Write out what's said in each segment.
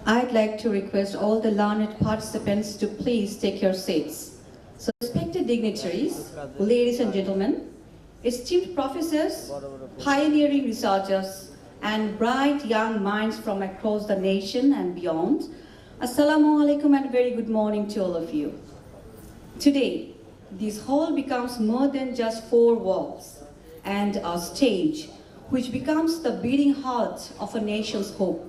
I'd like to request all the learned participants to please take your seats. So, respected dignitaries, ladies and gentlemen, esteemed professors, pioneering researchers, and bright young minds from across the nation and beyond, Assalamu alaikum and very good morning to all of you. Today, this hall becomes more than just four walls and a stage, which becomes the beating heart of a nation's hope.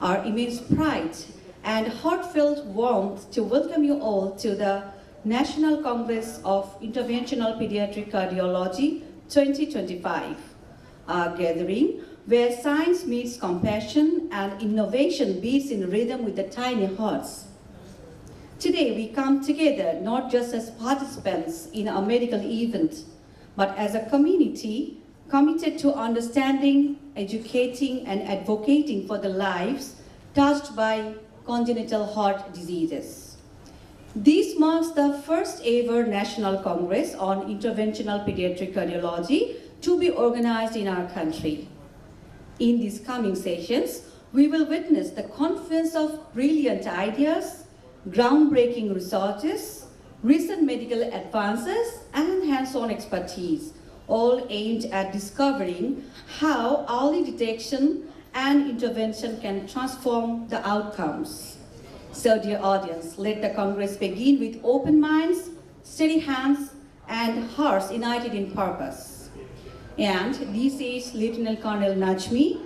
Our immense pride and heartfelt warmth to welcome you all to the National Congress of Interventional Pediatric Cardiology 2025, a gathering where science meets compassion and innovation beats in rhythm with the tiny hearts. Today we come together not just as participants in a medical event, but as a community committed to understanding, educating, and advocating for the lives touched by congenital heart diseases. This marks the first ever National Congress on Interventional Pediatric Cardiology to be organized in our country. In these coming sessions, we will witness the confluence of brilliant ideas, groundbreaking researches, recent medical advances, and hands-on expertise, all aimed at discovering how early detection and intervention can transform the outcomes. So, dear audience, let the Congress begin with open minds, steady hands, and hearts united in purpose. And this is Lieutenant Colonel Najmi,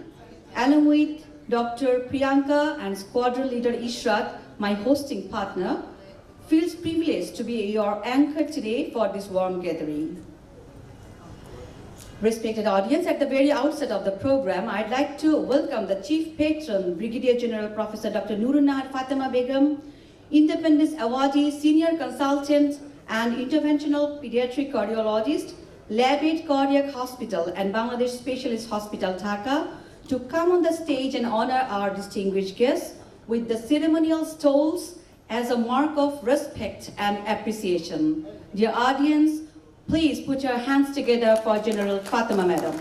along with Dr. Priyanka and Squadron Leader Ishrat, my hosting partner, feels privileged to be your anchor today for this warm gathering. Respected audience, at the very outset of the program, I'd like to welcome the Chief Patron, Brigadier General Professor Dr. Nurunahar Fatima Begum, Independence Awardee, Senior Consultant and Interventional Pediatric Cardiologist, Lab-8 Cardiac Hospital and Bangladesh Specialist Hospital, Dhaka, to come on the stage and honor our distinguished guests with the ceremonial stoles as a mark of respect and appreciation. Dear audience, please put your hands together for General Fatima Madam.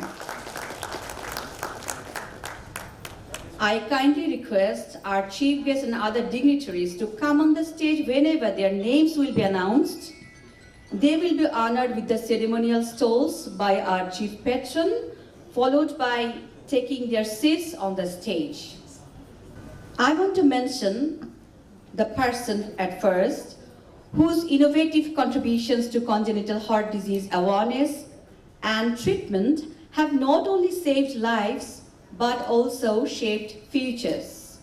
I kindly request our chief guests and other dignitaries to come on the stage whenever their names will be announced. They will be honored with the ceremonial stoles by our chief patron, followed by taking their seats on the stage. I want to mention the person at first whose innovative contributions to congenital heart disease awareness and treatment have not only saved lives but also shaped futures.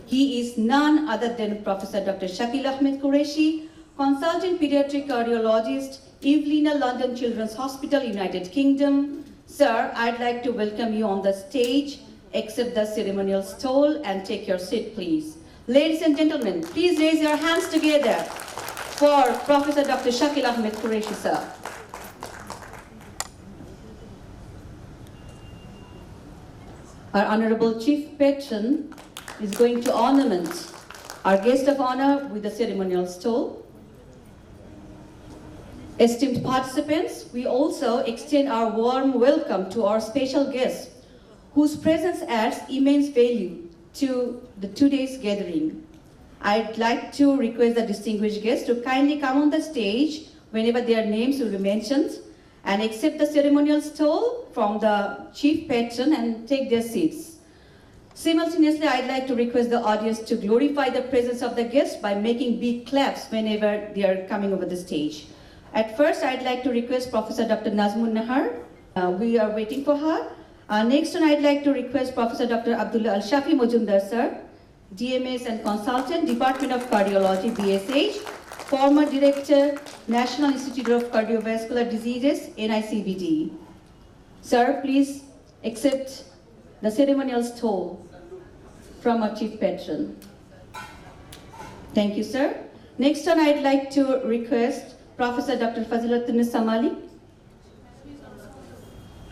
He is none other than Professor Dr. Shakil Ahmed Qureshi, Consultant Pediatric Cardiologist, Evelina London Children's Hospital, United Kingdom. Sir, I'd like to welcome you on the stage, accept the ceremonial stole and take your seat, please. Ladies and gentlemen, please raise your hands together for Professor Dr. Shakil Ahmed Qureshi, sir. Our Honorable Chief Patron is going to ornament our guest of honor with the ceremonial stole. Esteemed participants, we also extend our warm welcome to our special guest, whose presence adds immense value to today's gathering. I'd like to request the distinguished guests to kindly come on the stage whenever their names will be mentioned and accept the ceremonial stole from the chief patron and take their seats. Simultaneously, I'd like to request the audience to glorify the presence of the guests by making big claps whenever they are coming over the stage. At first, I'd like to request Professor Dr. Nazmun Nahar. We are waiting for her. Next one, I'd like to request Professor Dr. Abdullah Al-Shafi Mujumdar, sir, DMS and Consultant, Department of Cardiology, BSH, former Director, National Institute of Cardiovascular Diseases, NICVD. Sir, please accept the ceremonial stole from our Chief Patron. Thank you, sir. Next one, I'd like to request Professor Dr. Fazilatun Malik.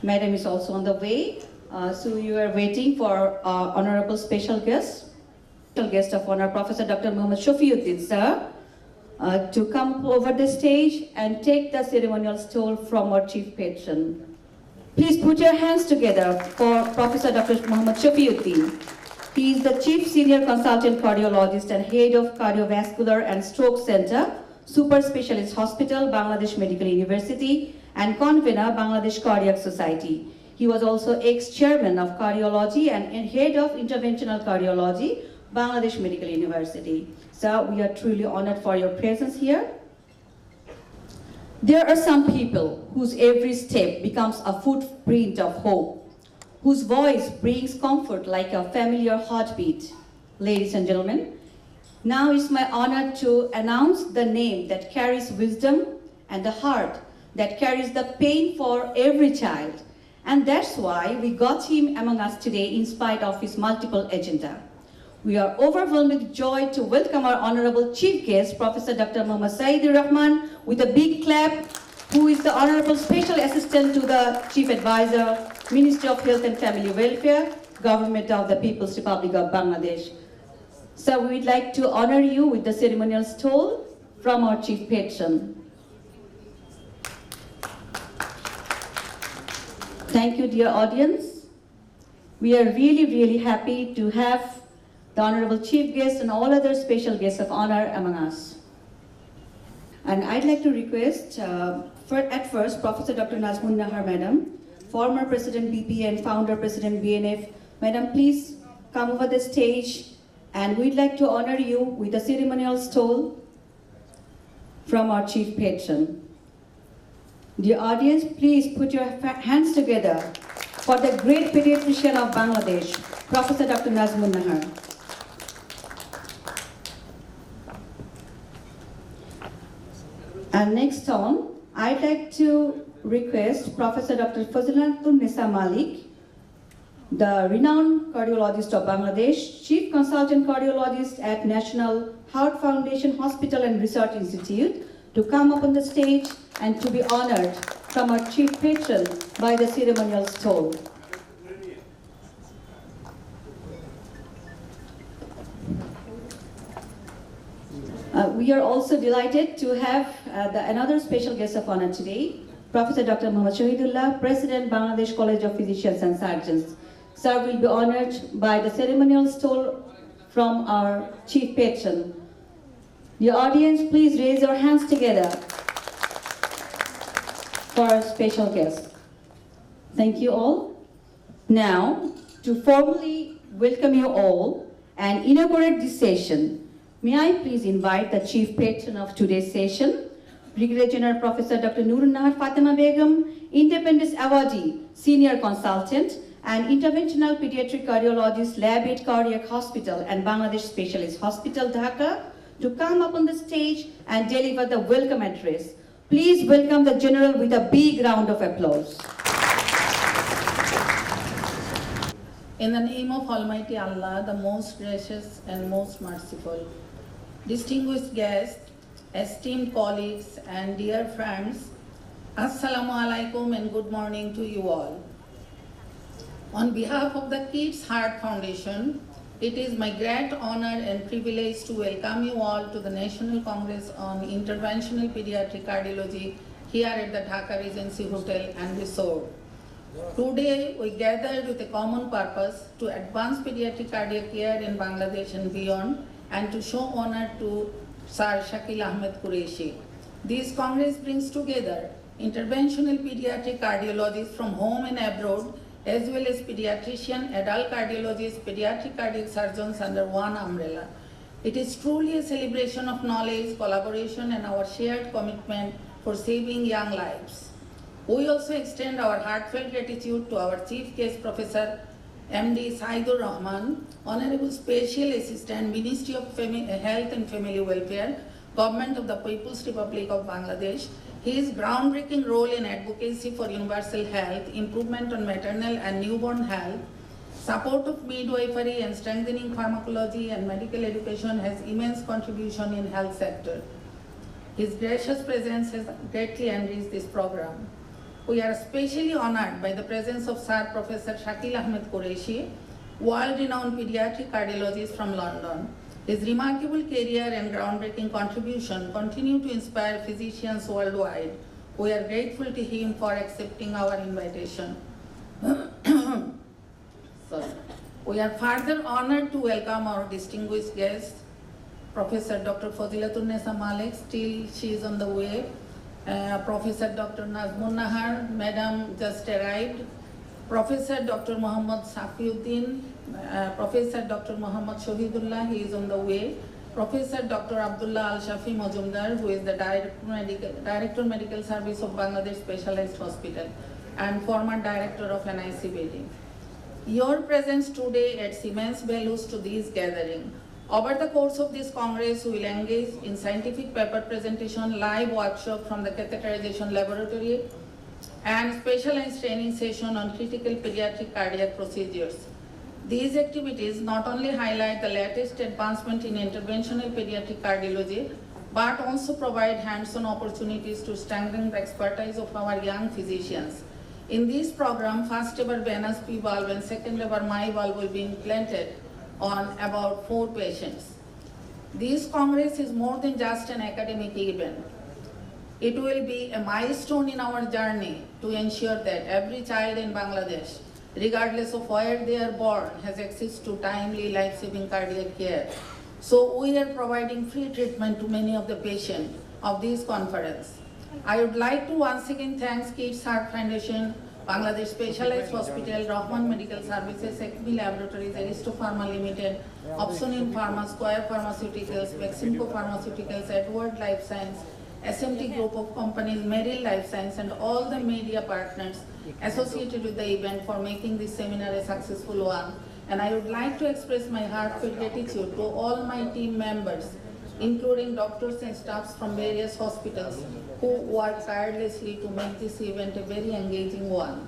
Madam is also on the way. So you are waiting for our honorable special guest of honor, Professor Dr. Muhammad Shafiuddin, sir, to come over the stage and take the ceremonial stole from our chief patron. Please put your hands together for Professor Dr. Muhammad Shafiuddin. He is the Chief Senior Consultant Cardiologist and Head of Cardiovascular and Stroke Center, Super Specialist Hospital, Bangladesh Medical University, and convener, Bangladesh Cardiac Society. He was also ex-chairman of cardiology and head of interventional cardiology, Bangladesh Medical University. So we are truly honored for your presence here. There are some people whose every step becomes a footprint of hope, whose voice brings comfort like a familiar heartbeat. Ladies and gentlemen, now it's my honor to announce the name that carries wisdom and the heart that carries the pain for every child. And that's why we got him among us today in spite of his multiple agenda. We are overwhelmed with joy to welcome our honorable chief guest, Professor Dr. Muhammad Saidur Rahman, with a big clap, who is the honorable special assistant to the chief advisor, Ministry of Health and Family Welfare, Government of the People's Republic of Bangladesh. So we'd like to honor you with the ceremonial stole from our chief patron. Thank you, dear audience. We are really happy to have the honorable chief guest and all other special guests of honor among us. And I'd like to request, at first, Professor Dr. Nazmun Nahar, Madam, former President BP and founder President BNF. Madam, please come over the stage, and we'd like to honor you with a ceremonial stole from our chief patron. Dear audience, please put your hands together for the great pediatrician of Bangladesh, Professor Dr. Nazmun Nahar. And next on, I'd like to request Professor Dr. Fazilatul Nisa Malik, the renowned cardiologist of Bangladesh, Chief Consultant Cardiologist at National Heart Foundation Hospital and Research Institute, to come up on the stage and to be honored from our chief patron by the ceremonial stole. We are also delighted to have another special guest of honor today, Professor Dr. Muhammad Shahidullah, President, Bangladesh College of Physicians and Surgeons. Sir will be honored by the ceremonial stole from our chief patron. The audience, please raise your hands together for our special guest. Thank you all. Now, to formally welcome you all and inaugurate this session, may I please invite the chief patron of today's session, Brigadier General Professor Dr. Nurun Nahar Fatima Begum, Independence Awardee, Senior Consultant, and Interventional Pediatric Cardiologist, Lab 8 Cardiac Hospital and Bangladesh Specialist Hospital, Dhaka, to come up on the stage and deliver the welcome address. Please welcome the General with a big round of applause. In the name of Almighty Allah, the most gracious and most merciful, distinguished guests, esteemed colleagues, and dear friends, Assalamu alaikum and good morning to you all. On behalf of the Kids Heart Foundation, it is my great honor and privilege to welcome you all to the National Congress on Interventional Pediatric Cardiology here at the Dhaka Regency Hotel and Resort. Today, we gathered with a common purpose to advance pediatric cardiac care in Bangladesh and beyond, and to show honor to Sir Shakil Ahmed Qureshi. This Congress brings together interventional pediatric cardiologists from home and abroad, as well as pediatrician, adult cardiologists, pediatric cardiac surgeons under one umbrella. It is truly a celebration of knowledge, collaboration, and our shared commitment for saving young lives. We also extend our heartfelt gratitude to our Chief Guest Professor MD Saidur Rahman, Honorable Special Assistant, Ministry of Health and Family Welfare, Government of the People's Republic of Bangladesh. His groundbreaking role in advocacy for universal health, improvement on maternal and newborn health, support of midwifery and strengthening pharmacology and medical education has immense contribution in health sector. His gracious presence has greatly enriched this program. We are especially honored by the presence of Sir Professor Shakil Ahmed Qureshi, world-renowned pediatric cardiologist from London. His remarkable career and groundbreaking contribution continue to inspire physicians worldwide We are grateful to him for accepting our invitation. Sorry. We are further honored to welcome our distinguished guest, Professor Dr. Fazilatunesa Malik, still she is on the way. Professor Dr. Nazmun Nahar, Madam just arrived. Professor Dr. Muhammad Safiuddin, Professor Dr. Muhammad Shahidullah, he is on the way. Professor Dr. Abdullah Al-Shafi Majumdar, who is the Director Medical Service of Bangladesh Specialized Hospital and former Director of NIC building. Your presence today adds immense values to this gathering. Over the course of this Congress, we will engage in scientific paper presentation, live workshop from the catheterization laboratory, and specialized training session on critical pediatric cardiac procedures. These activities not only highlight the latest advancement in interventional pediatric cardiology, but also provide hands-on opportunities to strengthen the expertise of our young physicians. In this program, first ever venous P valve and second ever MI valve will be implanted on about 4 patients. This Congress is more than just an academic event. It will be a milestone in our journey to ensure that every child in Bangladesh, regardless of where they are born, has access to timely life-saving cardiac care. So we are providing free treatment to many of the patients of this conference. I would like to once again thank Kids Heart Foundation, Bangladesh Specialized Hospital, Rahman Medical Services, Ekmi Laboratories, Aristo Pharma Limited, Opsonin Pharma, Square Pharmaceuticals, Veximco Pharmaceuticals, Edward Life Science, SMT Group of Companies, Merrill Life Science, and all the media partners associated with the event for making this seminar a successful one. And I would like to express my heartfelt gratitude to all my team members, including doctors and staffs from various hospitals who work tirelessly to make this event a very engaging one.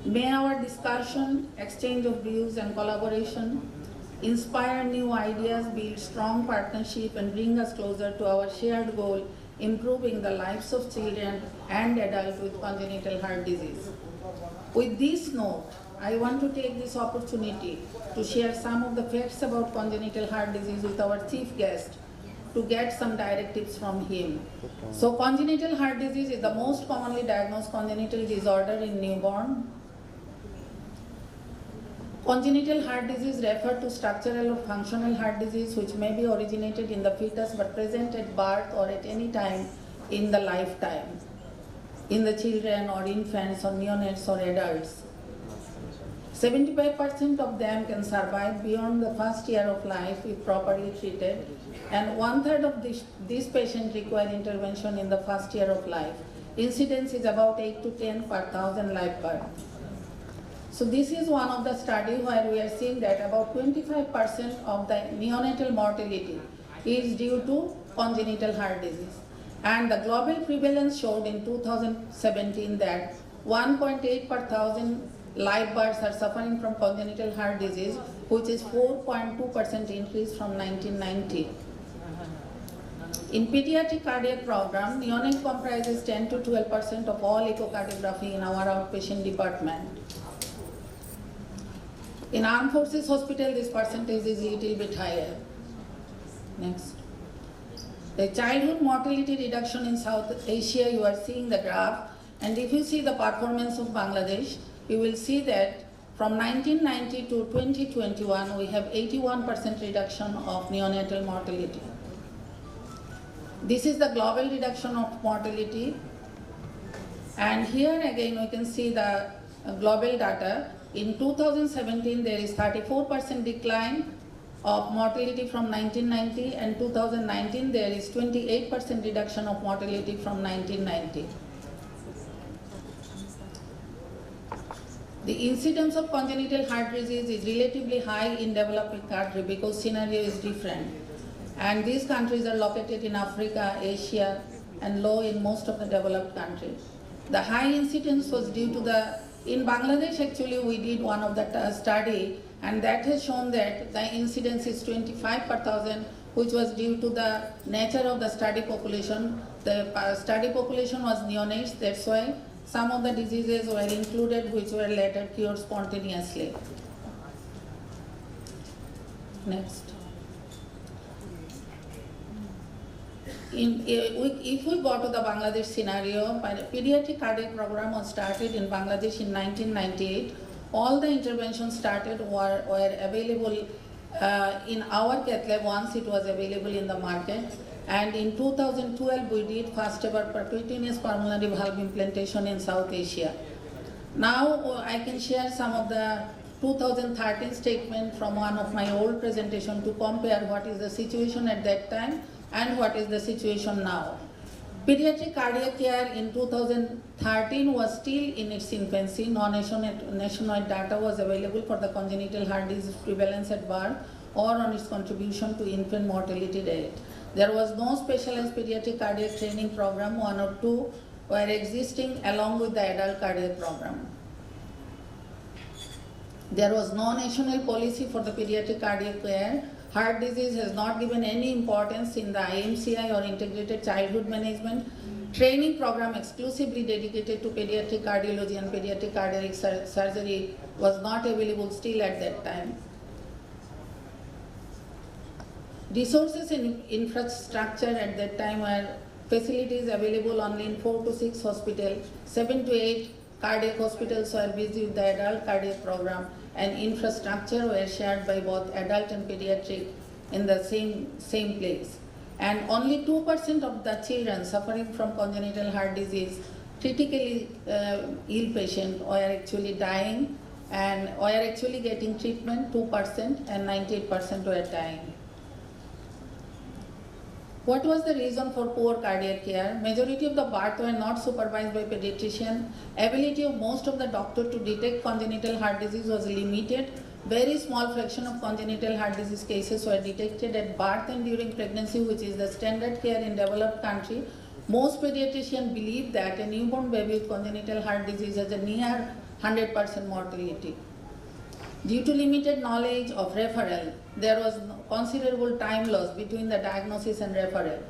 May our discussion, exchange of views and collaboration inspire new ideas, build strong partnership, and bring us closer to our shared goal, improving the lives of children and adults with congenital heart disease. With this note, I want to take this opportunity to share some of the facts about congenital heart disease with our chief guest, to get some directives from him. So congenital heart disease is the most commonly diagnosed congenital disorder in newborn. Congenital heart disease refers to structural or functional heart disease which may be originated in the fetus but present at birth or at any time in the lifetime, in the children or infants or neonates or adults. 75% of them can survive beyond the first year of life if properly treated, and 1/3 of these patients require intervention in the first year of life. Incidence is about 8 to 10 per 1,000 live birth. So this is one of the studies where we are seeing that about 25% of the neonatal mortality is due to congenital heart disease. And the global prevalence showed in 2017 that 1.8 per 1,000 live births are suffering from congenital heart disease, which is 4.2% increase from 1990. In pediatric cardiac program, neonate comprises 10 to 12% of all echocardiography in our outpatient department. In Armed Forces Hospital, this percentage is a little bit higher. Next. The childhood mortality reduction in South Asia, you are seeing the graph, and if you see the performance of Bangladesh, you will see that from 1990 to 2021, we have 81% reduction of neonatal mortality. This is the global reduction of mortality. And here again, we can see the global data. In 2017, there is 34% decline of mortality from 1990, and 2019, there is 28% reduction of mortality from 1990. The incidence of congenital heart disease is relatively high in developing countries because scenario is different. And these countries are located in Africa, Asia, and low in most of the developed countries. The high incidence was due to in Bangladesh actually we did one of the study, and that has shown that the incidence is 25 per 1,000, which was due to the nature of the study population. The study population was neonates, that's why some of the diseases were included which were later cured spontaneously. Next. If we go to the Bangladesh scenario, pediatric cardiac program was started in Bangladesh in 1998. All the interventions started were available in our cath lab once it was available in the market. And in 2012, we did first ever percutaneous pulmonary valve implantation in South Asia. Now I can share some of the 2013 statement from one of my old presentation to compare what is the situation at that time and what is the situation now. Pediatric cardiac care in 2013 was still in its infancy. No nationwide data was available for the congenital heart disease prevalence at birth or on its contribution to infant mortality rate. There was no specialized pediatric cardiac training program. One or two were existing along with the adult cardiac program. There was no national policy for the pediatric cardiac care. Heart disease has not given any importance in the IMCI or integrated childhood management. Training program exclusively dedicated to pediatric cardiology and pediatric cardiac surgery was not available still at that time. Resources and infrastructure at that time were facilities available only in 4 to 6 hospitals, 7 to 8 cardiac hospitals were busy with the adult cardiac program, and infrastructure were shared by both adult and pediatric in the same place. And only 2% of the children suffering from congenital heart disease, critically ill patient, were actually dying and were actually getting treatment, 2%, and 98% were dying. What was the reason for poor cardiac care? Majority of the births were not supervised by pediatrician. Ability of most of the doctors to detect congenital heart disease was limited. Very small fraction of congenital heart disease cases were detected at birth and during pregnancy, which is the standard care in developed country. Most pediatricians believe that a newborn baby with congenital heart disease has a near 100% mortality. Due to limited knowledge of referral, there was considerable time loss between the diagnosis and referral.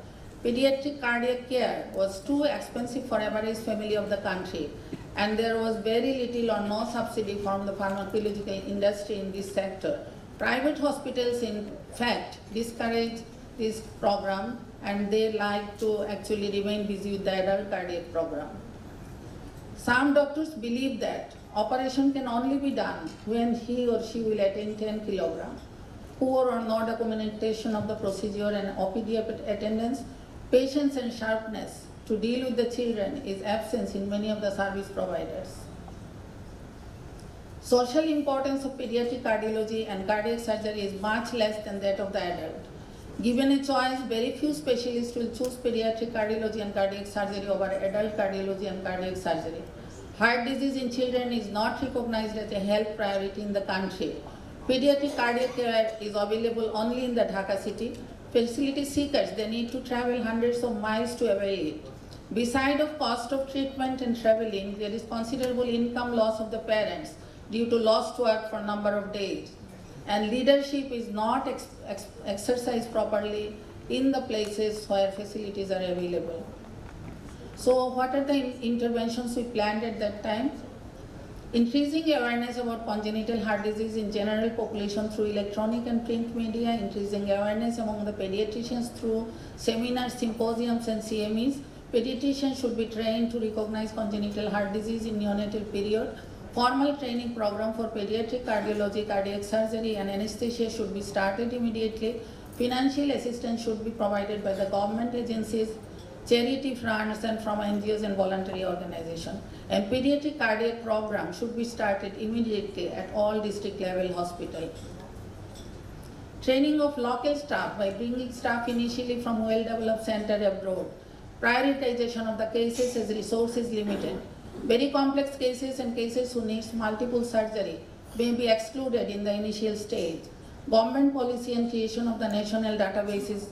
Pediatric cardiac care was too expensive for average family of the country, and there was very little or no subsidy from the pharmacological industry in this sector. Private hospitals, in fact, discourage this program, and they like to actually remain busy with the adult cardiac program. Some doctors believe that operation can only be done when he or she will attain 10 kilograms. Poor or no documentation of the procedure and OPD attendance, patience and sharpness to deal with the children is absent in many of the service providers. Social importance of pediatric cardiology and cardiac surgery is much less than that of the adult. Given a choice, very few specialists will choose pediatric cardiology and cardiac surgery over adult cardiology and cardiac surgery. Heart disease in children is not recognized as a health priority in the country. Pediatric cardiac care is available only in the Dhaka city. Facility seekers, they need to travel hundreds of miles to avail it. Beside of cost of treatment and traveling, there is considerable income loss of the parents due to lost work for a number of days. And leadership is not exercised properly in the places where facilities are available. So what are the interventions we planned at that time? Increasing awareness about congenital heart disease in general population through electronic and print media, increasing awareness among the pediatricians through seminars, symposiums and CMEs. Pediatricians should be trained to recognize congenital heart disease in neonatal period. Formal training program for pediatric cardiology, cardiac surgery and anesthesia should be started immediately. Financial assistance should be provided by the government agencies, charity funds and from NGOs and voluntary organizations. And pediatric cardiac program should be started immediately at all district level hospitals. Training of local staff by bringing staff initially from well-developed center abroad. Prioritization of the cases as resources limited. Very complex cases and cases who needs multiple surgery may be excluded in the initial stage. Government policy and creation of the national database is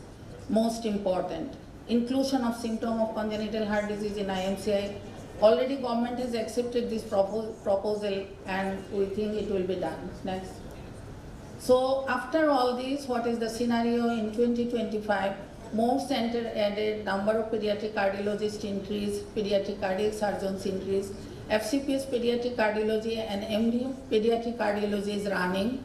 most important. Inclusion of symptom of congenital heart disease in IMCI. Already government has accepted this proposal and we think it will be done. Next. So after all this, what is the scenario in 2025? More center added, number of pediatric cardiologists increased, pediatric cardiac surgeons increased, FCPS pediatric cardiology and MD pediatric cardiology is running.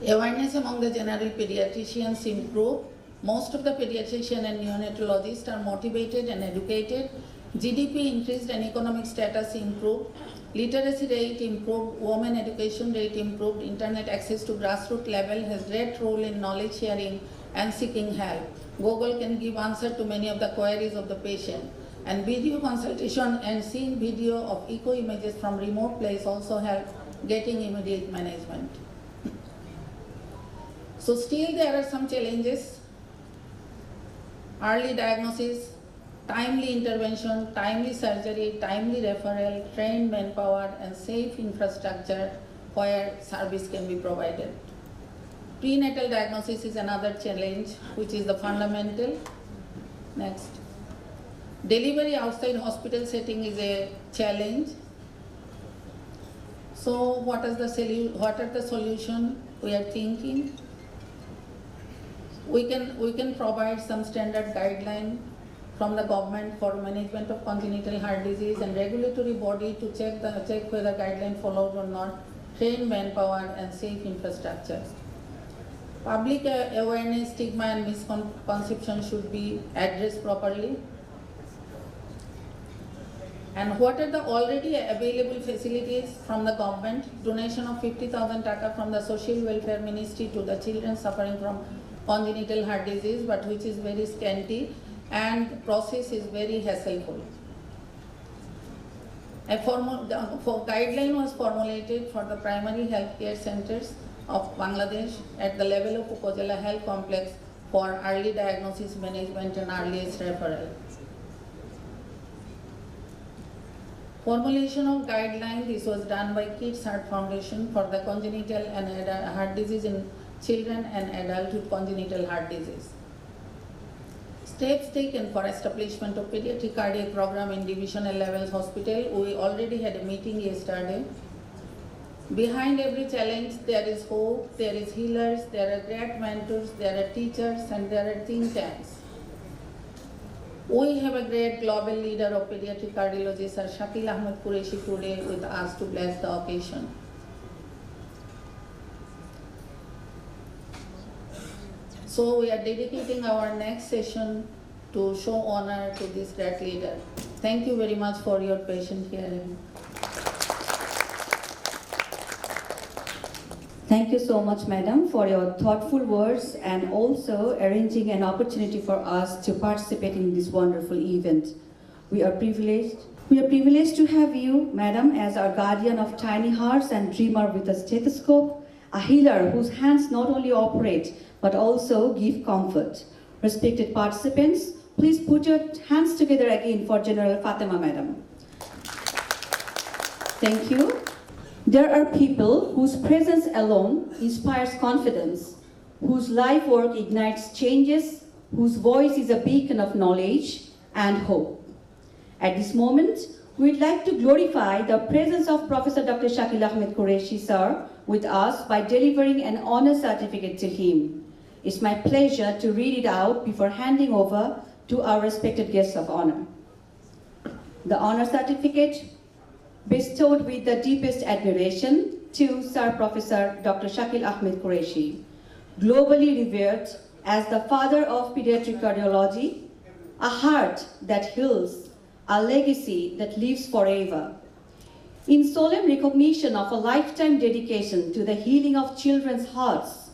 Awareness among the general pediatricians improved. Most of the pediatricians and neonatologists are motivated and educated. GDP increased and economic status improved. Literacy rate improved, women education rate improved, internet access to grassroots level has great role in knowledge sharing and seeking help. Google can give answer to many of the queries of the patient. And video consultation and seeing video of echo images from remote place also help getting immediate management. So still there are some challenges. Early diagnosis, timely intervention, timely surgery, timely referral, trained manpower, and safe infrastructure where service can be provided. Prenatal diagnosis is another challenge, which is the fundamental. Next. Delivery outside hospital setting is a challenge. So what are the solutions we are thinking? We can provide some standard guideline from the government for management of congenital heart disease and regulatory body to check whether guideline followed or not, trained manpower and safe infrastructure. Public awareness, stigma and misconception should be addressed properly. And what are the already available facilities from the government? Donation of 50,000 taka from the Social Welfare Ministry to the children suffering from congenital heart disease, but which is very scanty and the process is very hassleful. A guideline was formulated for the primary healthcare centers of Bangladesh at the level of Upazila Health Complex for early diagnosis, management and earliest referral. Formulation of guideline, this was done by Kids Heart Foundation for the congenital and heart disease in children and adults with congenital heart disease. Steps taken for establishment of pediatric cardiac program in divisional levels hospital. We already had a meeting yesterday. Behind every challenge, there is hope, there is healers, there are great mentors, there are teachers, and there are think tanks. We have a great global leader of pediatric cardiology, Sir Shakil Ahmed Qureshi, today with us to bless the occasion. So we are dedicating our next session to show honor to this great leader. Thank you very much for your patient hearing. Thank you so much, Madam, for your thoughtful words and also arranging an opportunity for us to participate in this wonderful event. We are privileged to have you, Madam, as our guardian of tiny hearts and dreamer with a stethoscope, a healer whose hands not only operate but also give comfort. Respected participants, please put your hands together again for General Fatima, Madam. Thank you. There are people whose presence alone inspires confidence, whose life work ignites changes, whose voice is a beacon of knowledge and hope. At this moment, we'd like to glorify the presence of Professor Dr. Shakil Ahmed Qureshi, sir, with us by delivering an honor certificate to him. It's my pleasure to read it out before handing over to our respected guests of honor. The honor certificate bestowed with the deepest admiration to Sir Professor Dr. Shakil Ahmed Qureshi, globally revered as the father of pediatric cardiology, a heart that heals, a legacy that lives forever. In solemn recognition of a lifetime dedication to the healing of children's hearts,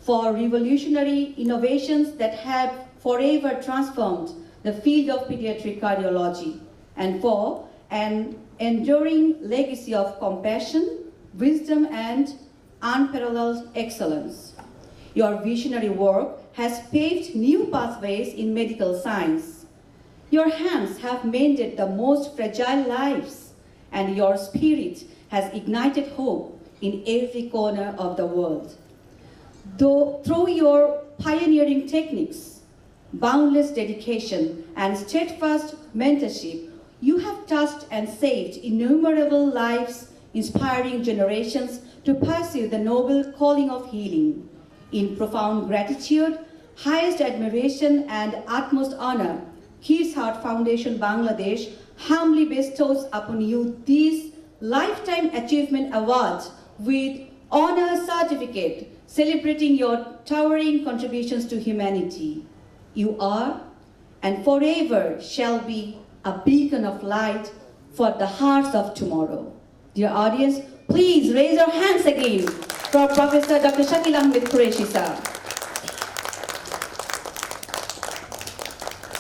for revolutionary innovations that have forever transformed the field of pediatric cardiology, and for an enduring legacy of compassion, wisdom, and unparalleled excellence. Your visionary work has paved new pathways in medical science. Your hands have mended the most fragile lives, and your spirit has ignited hope in every corner of the world. Through your pioneering techniques, boundless dedication, and steadfast mentorship, you have touched and saved innumerable lives, inspiring generations to pursue the noble calling of healing. In profound gratitude, highest admiration, and utmost honor, Kids Heart Foundation Bangladesh humbly bestows upon you this Lifetime Achievement Award with honor certificate celebrating your towering contributions to humanity. You are and forever shall be a beacon of light for the hearts of tomorrow. Dear audience, please raise your hands again for Professor Dr. Shakil Ahmed Qureshi sir.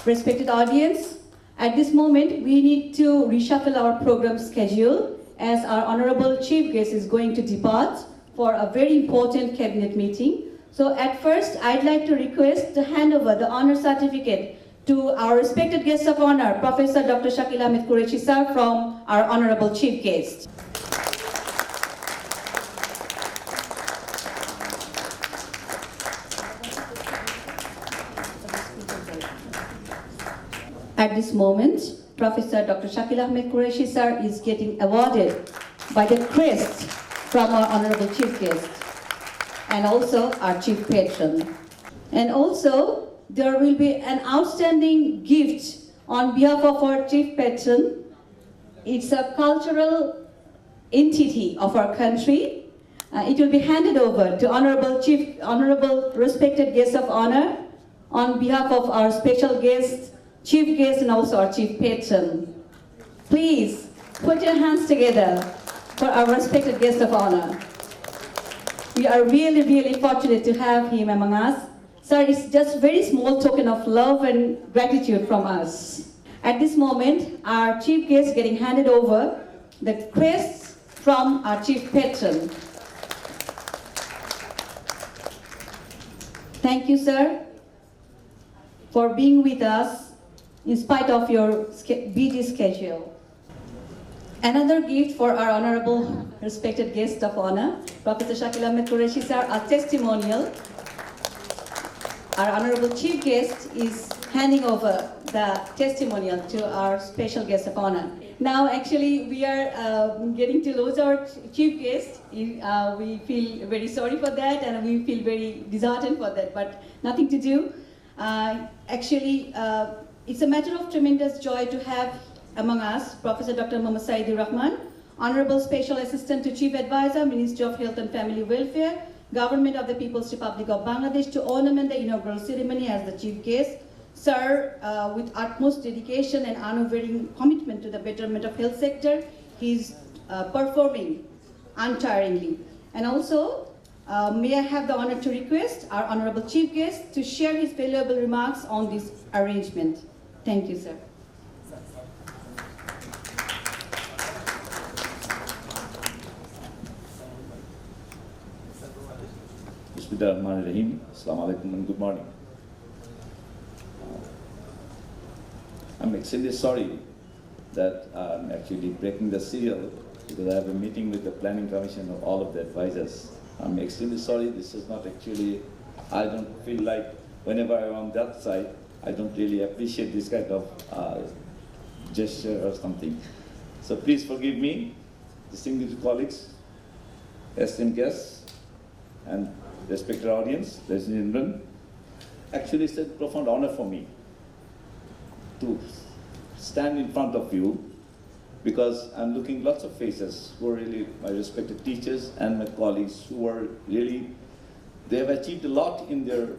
Respected audience, at this moment we need to reshuffle our program schedule as our honorable chief guest is going to depart for a very important cabinet meeting. So at first, I'd like to request to hand over the honor certificate to our respected guest of honor, Professor Dr. Shakil Ahmed Qureshi sir, from our honorable chief guest. At this moment, Professor Dr. Shakil Ahmed Qureshi sir is getting awarded by the crest from our honorable chief guest and also our chief patron. And also, there will be an outstanding gift on behalf of our chief patron. It's a cultural entity of our country. It will be handed over to honorable respected guest of honor on behalf of our special guest, chief guest, and also our chief patron. Please put your hands together for our respected guest of honor. We are really, really fortunate to have him among us. Sir, it's just a very small token of love and gratitude from us. At this moment, our chief guest getting handed over the crest from our chief patron. Thank you, sir, for being with us in spite of your busy schedule. Another gift for our honorable respected guest of honor, Professor Shakil Ahmed Qureshi sir, a testimonial. Our honorable chief guest is handing over the testimonial to our special guest of honor. Now, actually, we are getting to lose our chief guest. We feel very sorry for that, and we feel very disheartened for that, but nothing to do. Actually, it's a matter of tremendous joy to have among us Professor Dr. Muhammad Saidur Rahman, Honorable Special Assistant to Chief Advisor, Ministry of Health and Family Welfare, Government of the People's Republic of Bangladesh, to ornament the inaugural ceremony as the chief guest. Sir, with utmost dedication and unwavering commitment to the betterment of health sector, he's performing untiringly. And also, may I have the honor to request our honorable chief guest to share his valuable remarks on this arrangement. Thank you, sir. Bismillahirrahmanirrahim. Assalamu alaikum and good morning. I'm extremely sorry that I'm actually breaking the seal because I have a meeting with the Planning Commission of all of the advisors. I'm extremely sorry. This is not actually, I don't feel like whenever I'm on that side, I don't really appreciate this kind of gesture or something. So please forgive me, distinguished colleagues, esteemed guests, and respected audience, ladies and gentlemen. Actually, it's a profound honor for me to stand in front of you because I'm looking lots of faces who are really my respected teachers and my colleagues who are really, they have achieved a lot in their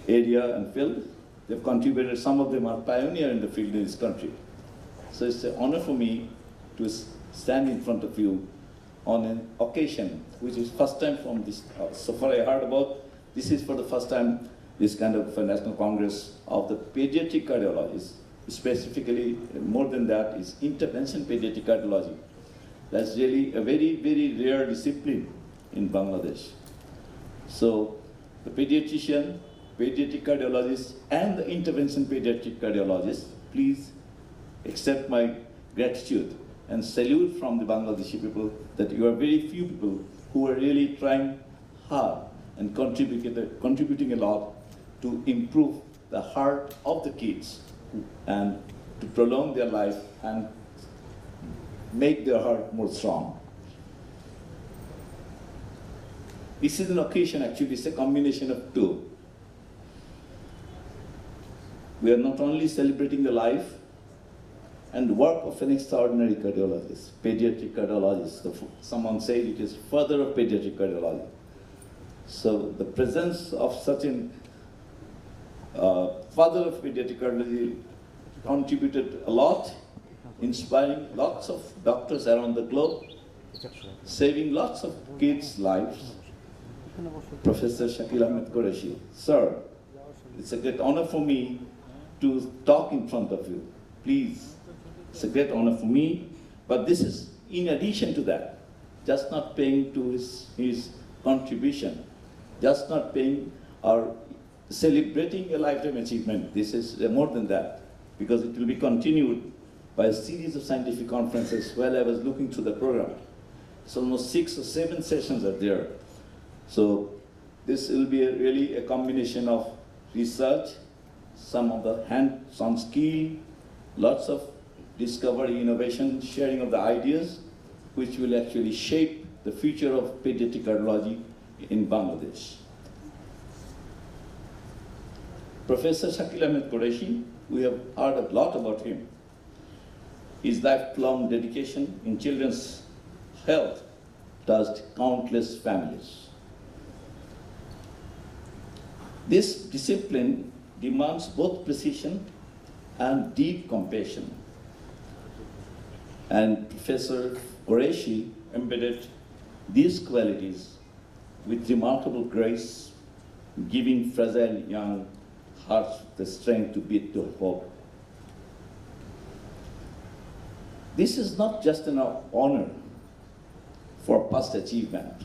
area and field. They've contributed, some of them are pioneer in the field in this country. So it's an honor for me to stand in front of you on an occasion, which is first time from this, so far I heard about, this is for the first time, this kind of National Congress of the Pediatric Cardiologists, specifically, more than that, is Intervention Pediatric Cardiology. That's really a very, very rare discipline in Bangladesh. So, the pediatrician, pediatric cardiologist, and the intervention pediatric cardiologist, please accept my gratitude and salute from the Bangladeshi people that you are very few people who are really trying hard and contributing a lot to improve the heart of the kids and to prolong their life and make their heart more strong. This is an occasion, actually, it's a combination of two. We are not only celebrating the life and the work of an extraordinary cardiologist, pediatric cardiologist. Someone said it is father of pediatric cardiology. So the presence of such an father of pediatric cardiology contributed a lot, inspiring lots of doctors around the globe, saving lots of kids' lives. Professor Shakil Ahmed Qureshi, sir, it's a great honor for me to talk in front of you. Please, it's a great honor for me, but this is in addition to that, just not paying to his contribution, just not paying or celebrating a lifetime achievement. This is more than that, because it will be continued by a series of scientific conferences. While I was looking through the program, so almost 6 or 7 sessions are there. So this will be really a combination of research, some of the hands-on skill, lots of discovery, innovation, sharing of the ideas, which will actually shape the future of pediatric cardiology in Bangladesh. Professor Shakil Ahmed Qureshi, we have heard a lot about him. His lifelong dedication in children's health touched countless families. This discipline demands both precision and deep compassion. And Professor Qureshi embedded these qualities with remarkable grace, giving fragile young hearts the strength to beat to hope. This is not just an honor for past achievement.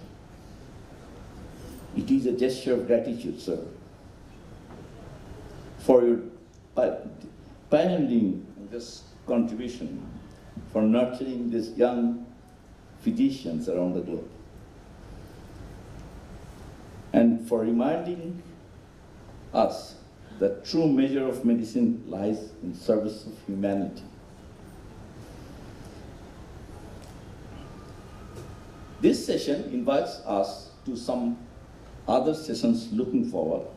It is a gesture of gratitude, sir, for your pioneering this contribution, for nurturing these young physicians around the globe, and for reminding us that true measure of medicine lies in service of humanity. This session invites us to some other sessions looking forward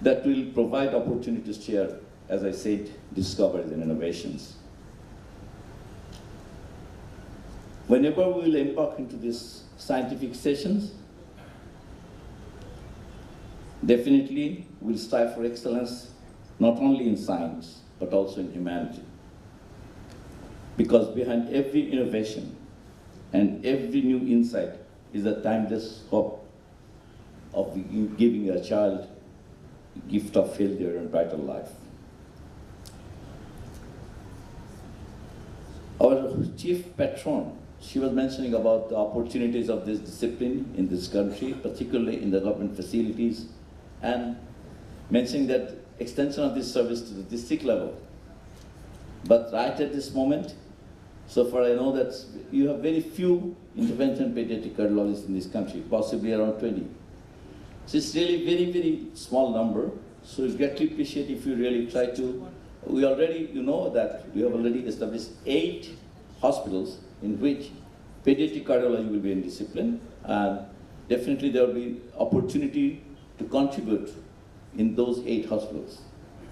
that will provide opportunities to share, as I said, discoveries and innovations. Whenever we will embark into these scientific sessions, definitely we'll strive for excellence, not only in science, but also in humanity. Because behind every innovation and every new insight is a timeless hope of giving a child a gift of failure and brighter life. Our chief patron, she was mentioning about the opportunities of this discipline in this country, particularly in the government facilities, and mentioning that extension of this service to the district level. But right at this moment, so far I know that you have very few interventional pediatric cardiologists in this country, possibly around 20. So it's really very, very small number. So it's greatly appreciate if you really try to, we already, you know that we have already established 8 hospitals in which pediatric cardiology will be in discipline, and definitely there will be opportunity to contribute in those 8 hospitals.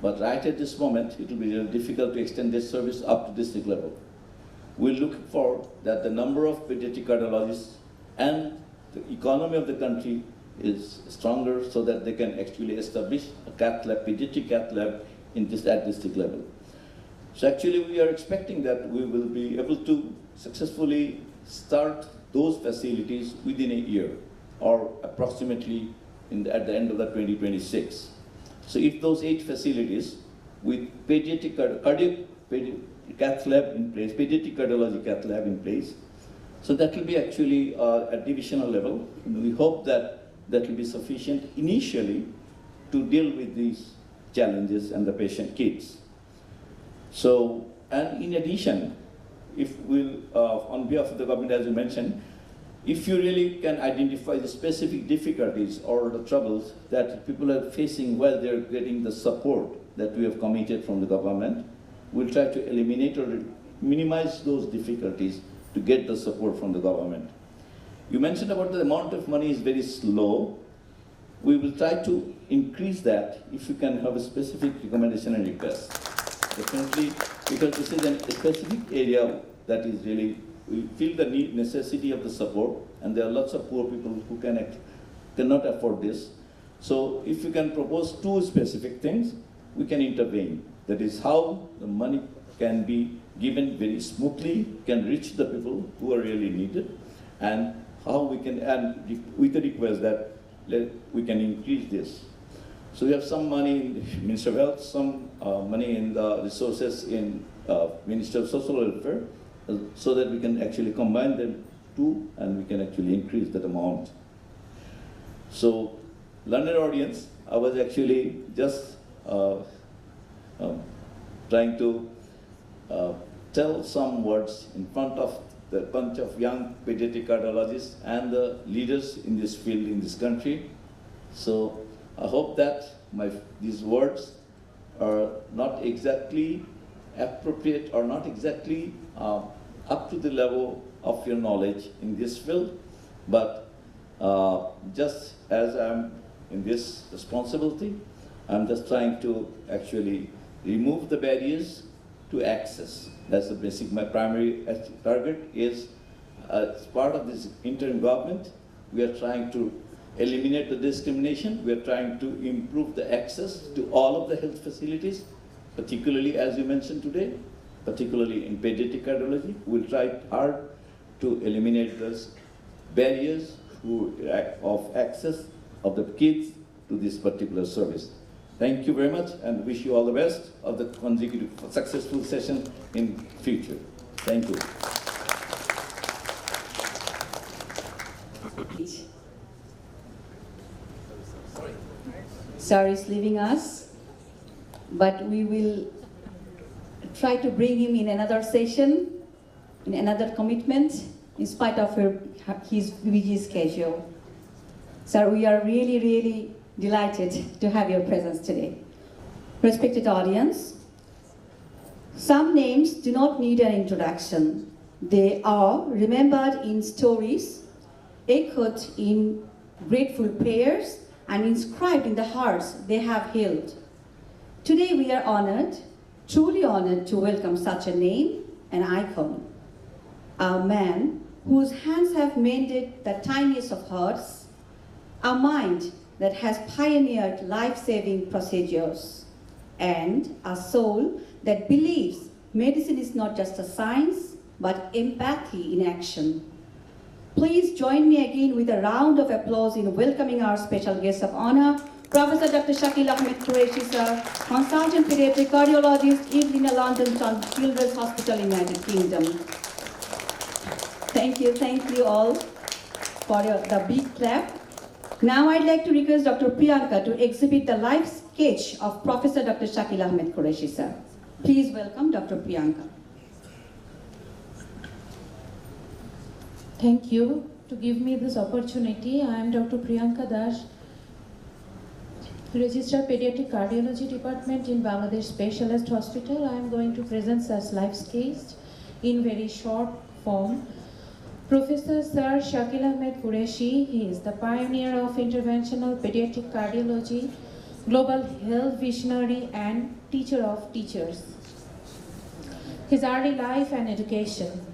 But right at this moment, it will be really difficult to extend this service up to district level. We're looking for that the number of pediatric cardiologists and the economy of the country is stronger so that they can actually establish a cath lab, pediatric cath lab at district level. So actually we are expecting that we will be able to successfully start those facilities within a year, or approximately at the end of the 2026. So if those 8 facilities with pediatric cath lab in place, pediatric cardiology cath lab in place, so that will be actually at divisional level. And we hope that that will be sufficient initially to deal with these challenges and the patient kids. So, and in addition, if we'll, on behalf of the government, as you mentioned, if you really can identify the specific difficulties or the troubles that people are facing while they're getting the support that we have committed from the government, we'll try to eliminate or minimize those difficulties to get the support from the government. You mentioned about the amount of money is very slow. We will try to increase that if you can have a specific recommendation and request. Definitely because this is a specific area that is really, we feel the necessity of the support, and there are lots of poor people who cannot afford this. So if you can propose two specific things, we can intervene. That is how the money can be given very smoothly, can reach the people who are really needed, and how we can, and with the request that we can increase this. So we have some money in the Ministry of Health, some money in the resources in Ministry of Social Welfare, so that we can actually combine them two, and we can actually increase that amount. So, learned audience, I was actually just trying to tell some words in front of the bunch of young pediatric cardiologists and the leaders in this field in this country. So I hope that these words are not exactly appropriate or not exactly up to the level of your knowledge in this field, but just as I'm in this responsibility, I'm just trying to actually remove the barriers to access. That's the basic, my primary target is, as part of this interim government, we are trying to eliminate the discrimination, we are trying to improve the access to all of the health facilities, particularly as you mentioned today, particularly in pediatric cardiology. We'll try hard to eliminate those barriers of access of the kids to this particular service. Thank you very much, and wish you all the best of the consecutive successful session in future. Thank you. Sir is leaving us, but we will try to bring him in another session, in another commitment, in spite of his busy schedule. Sir, we are really, really delighted to have your presence today. Respected audience, some names do not need an introduction. They are remembered in stories, echoed in grateful prayers, and inscribed in the hearts they have healed. Today we are honored, truly honored, to welcome such a name, an icon, a man whose hands have mended the tiniest of hearts, a mind that has pioneered life-saving procedures, and a soul that believes medicine is not just a science, but empathy in action. Please join me again with a round of applause in welcoming our special guest of honor, Professor Dr. Shakil Ahmed Qureshi, sir, Consultant Pediatric Cardiologist, Evelina London Children's Hospital, United Kingdom. Thank you all for the big clap. Now I'd like to request Dr. Priyanka to exhibit the live sketch of Professor Dr. Shakil Ahmed Qureshi, sir. Please welcome Dr. Priyanka. Thank you to give me this opportunity. I am Dr. Priyanka Das, Registered Pediatric Cardiology Department in Bangladesh Specialist Hospital. I am going to present such life sketch in very short form. Professor Sir Shakil Ahmed Qureshi, he is the pioneer of interventional pediatric cardiology, global health visionary, and teacher of teachers. His early life and education.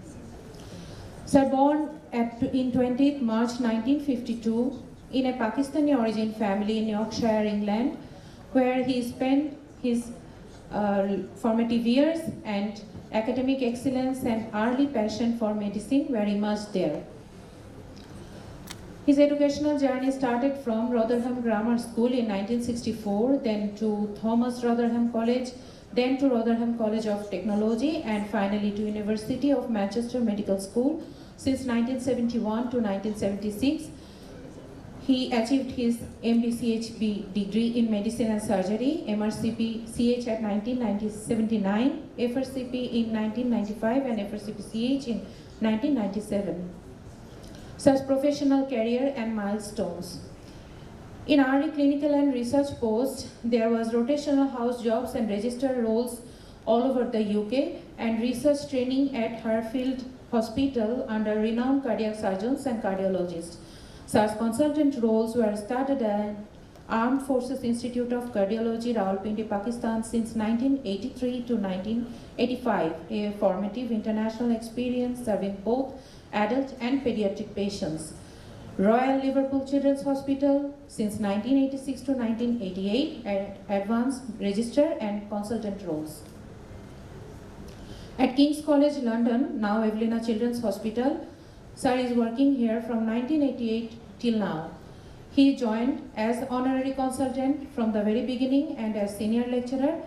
Sir born in 20th March 1952 in a Pakistani origin family in Yorkshire, England, where he spent his formative years, and academic excellence and early passion for medicine were emerged there. His educational journey started from Rotherham Grammar School in 1964, then to Thomas Rotherham College, then to Rotherham College of Technology, and finally to University of Manchester Medical School. Since 1971 to 1976, he achieved his MD-CHB degree in Medicine and Surgery, MRCP-CH at 1979, FRCP in 1995, and FRCP-CH in 1997. Such professional career and milestones. In early clinical and research posts, there was rotational house jobs and registered roles all over the UK, and research training at Harfield Hospital under renowned cardiac surgeons and cardiologists. Such consultant roles were started and Armed Forces Institute of Cardiology, Rawalpindi, Pakistan since 1983 to 1985, a formative international experience serving both adult and pediatric patients. Royal Liverpool Children's Hospital since 1986 to 1988 at advanced registrar and consultant roles. At King's College London, now Evelina Children's Hospital, Sir is working here from 1988 till now. He joined as honorary consultant from the very beginning and as senior lecturer.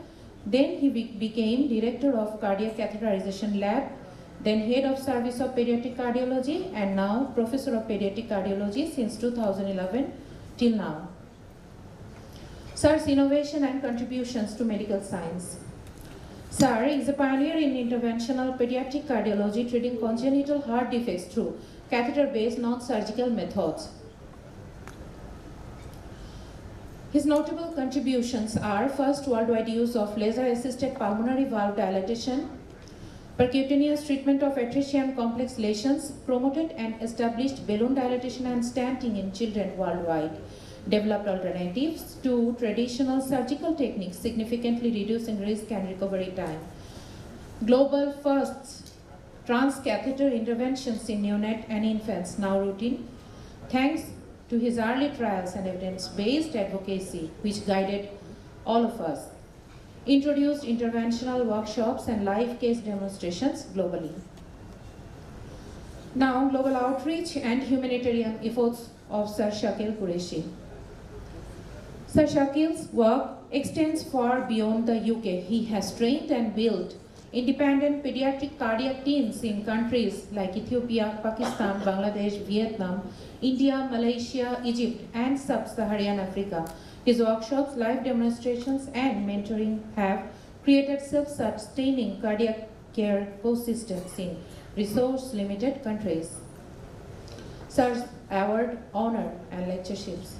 Then he became director of cardiac catheterization lab, then head of service of pediatric cardiology, and now professor of pediatric cardiology since 2011 till now. Sir's innovation and contributions to medical science. Sir is a pioneer in interventional pediatric cardiology, treating congenital heart defects through catheter-based non-surgical methods. His notable contributions are first worldwide use of laser-assisted pulmonary valve dilatation, percutaneous treatment of atresia and complex lesions, promoted and established balloon dilatation and stenting in children worldwide, developed alternatives to traditional surgical techniques, significantly reducing risk and recovery time. Global firsts, transcatheter interventions in neonate and infants, now routine, thanks to his early trials and evidence-based advocacy, which guided all of us. Introduced interventional workshops and live case demonstrations globally. Now, global outreach and humanitarian efforts of Sir Shakil Qureshi. Sir Shakil's work extends far beyond the UK. He has trained and built independent pediatric cardiac teams in countries like Ethiopia, Pakistan, Bangladesh, Vietnam, India, Malaysia, Egypt, and Sub-Saharan Africa. His workshops, live demonstrations, and mentoring have created self-sustaining cardiac care ecosystems in resource-limited countries. Sir's award, honor, and lectureships.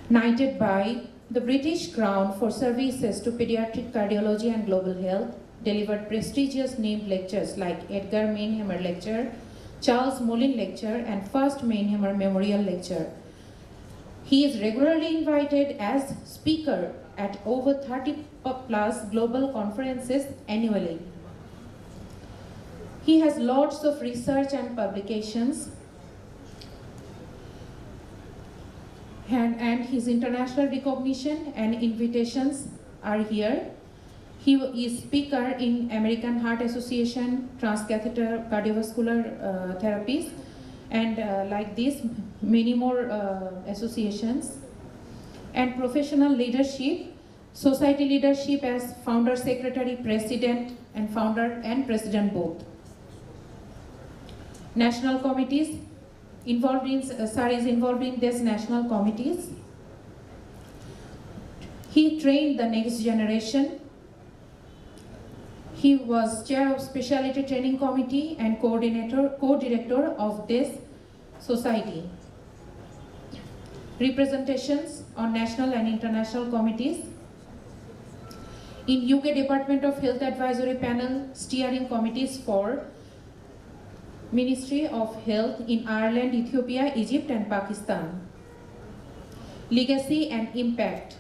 Knighted by the British Crown for services to pediatric cardiology and global health, delivered prestigious named lectures like Edgar Mainhammer Lecture, Charles Mullin Lecture, and first Mainhammer Memorial Lecture. He is regularly invited as speaker at over 30 plus global conferences annually. He has lots of research and publications, and his international recognition and invitations are here. He is speaker in American Heart Association, transcatheter cardiovascular therapies, and like this, many more associations. And professional leadership, society leadership as founder, secretary, president, and founder and president both. National committees, Sir is involved in these national committees. He trained the next generation. He was chair of specialty training committee and co-director of this society. Representations on national and international committees. In UK Department of Health Advisory Panel, steering committees for Ministry of Health in Ireland, Ethiopia, Egypt, and Pakistan. Legacy and impact.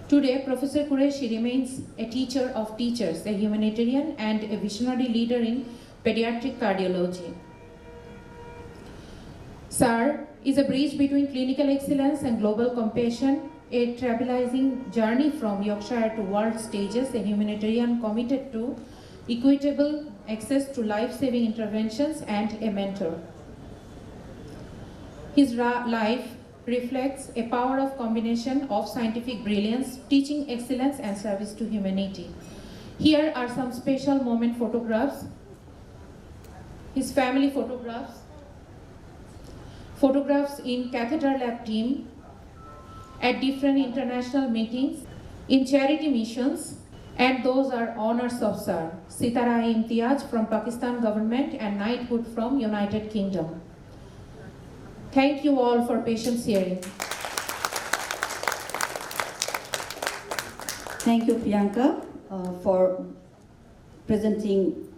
Today, Professor Qureshi remains a teacher of teachers, a humanitarian, and a visionary leader in pediatric cardiology. Sir is a bridge between clinical excellence and global compassion, a trailblazing journey from Yorkshire to world stages, a humanitarian committed to equitable access to life-saving interventions, and a mentor. His life reflects a power of combination of scientific brilliance, teaching excellence, and service to humanity. Here are some special moment photographs. His family photographs. Photographs in catheter lab team, at different international meetings, in charity missions, and those are honors of Sir. Sitara Imtiaz from Pakistan government and knighthood from United Kingdom. Thank you all for patience hearing. Thank you, Priyanka, for presenting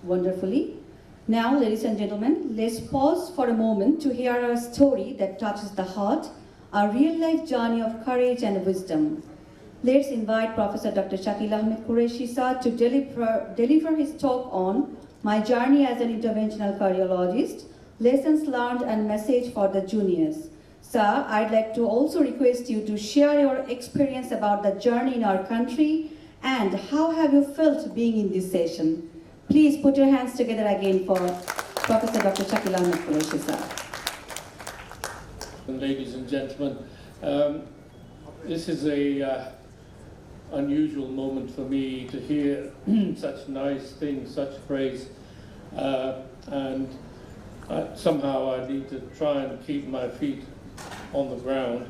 wonderfully. Now, ladies and gentlemen, let's pause for a moment to hear a story that touches the heart, a real-life journey of courage and wisdom. Let's invite Professor Dr. Shakil Ahmed Qureshi sir to deliver his talk on My Journey as an Interventional Cardiologist, Lessons Learned and Message for the Juniors. Sir, I'd like to also request you to share your experience about the journey in our country and how have you felt being in this session. Please put your hands together again for Professor Dr. Shakil Ahmed Qureshi sir. Ladies and gentlemen, this is a unusual moment for me to hear such nice things, such praise, and somehow I need to try and keep my feet on the ground,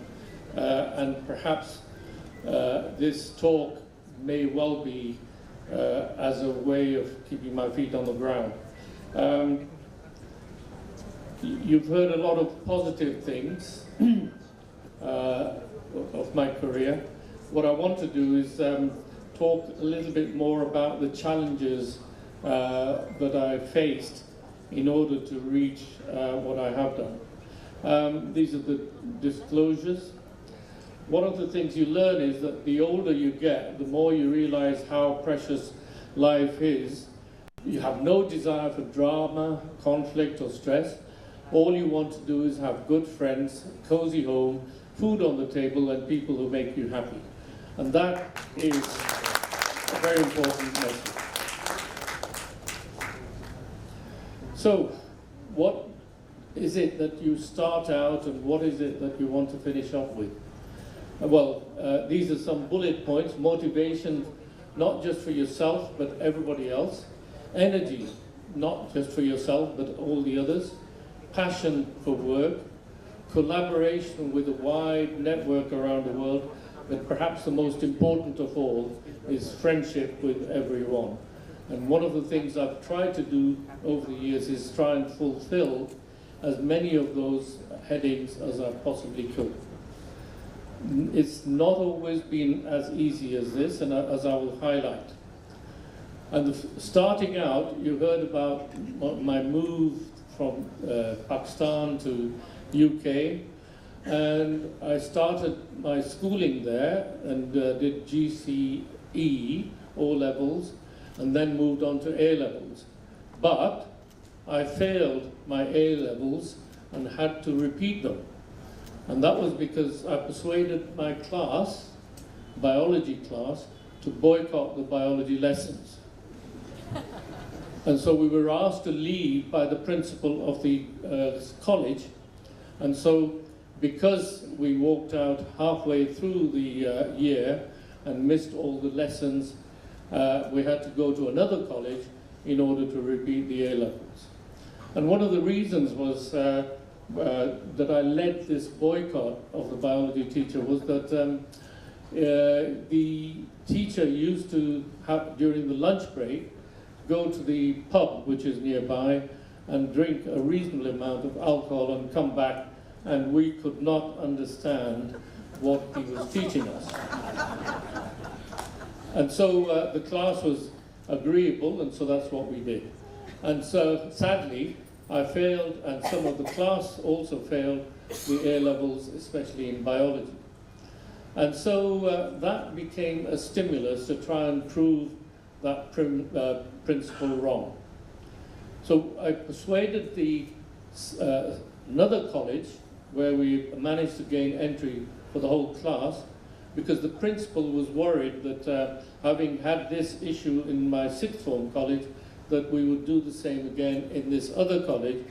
and perhaps this talk may well be as a way of keeping my feet on the ground. You've heard a lot of positive things of my career. What I want to do is talk a little bit more about the challenges that I faced in order to reach what I have done. These are the disclosures. One of the things you learn is that the older you get, the more you realize how precious life is. You have no desire for drama, conflict, or stress. All you want to do is have good friends, cozy home, food on the table, and people who make you happy. And that is a very important message. So, what is it that you start out and what is it that you want to finish off with? Well, these are some bullet points. Motivation, not just for yourself, but everybody else. Energy, not just for yourself, but all the others. Passion for work. Collaboration with a wide network around the world. But perhaps the most important of all is friendship with everyone. And one of the things I've tried to do over the years is try and fulfill as many of those headings as I possibly could. It's not always been as easy as this, and as I will highlight. And starting out, you heard about my move from Pakistan to UK, and I started my schooling there and did GCE, O-levels, and then moved on to A-levels. But I failed my A-levels and had to repeat them. And that was because I persuaded my class, biology class, to boycott the biology lessons. And so we were asked to leave by the principal of the college. And so because we walked out halfway through the year and missed all the lessons, we had to go to another college in order to repeat the A-levels. And one of the reasons was that I led this boycott of the biology teacher was that the teacher used to have, during the lunch break, go to the pub, which is nearby, and drink a reasonable amount of alcohol and come back, and we could not understand what he was teaching us. And so the class was agreeable, and so that's what we did. And so, sadly, I failed, and some of the class also failed the A-levels, especially in biology. And so that became a stimulus to try and prove that principle wrong. So I persuaded another college where we managed to gain entry for the whole class, because the principal was worried that having had this issue in my sixth form college, that we would do the same again in this other college.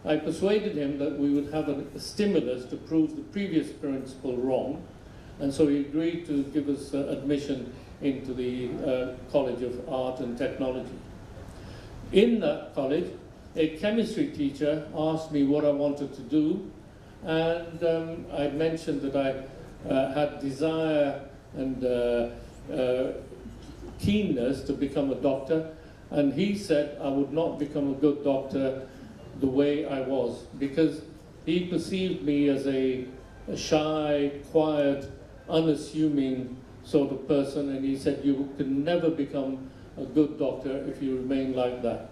I persuaded him that we would have a stimulus to prove the previous principal wrong, and so he agreed to give us admission into the College of Art and Technology. In that college, a chemistry teacher asked me what I wanted to do, and I mentioned that I had desire and keenness to become a doctor, and he said I would not become a good doctor the way I was, because he perceived me as a shy, quiet, unassuming sort of person, and he said you can never become a good doctor if you remain like that.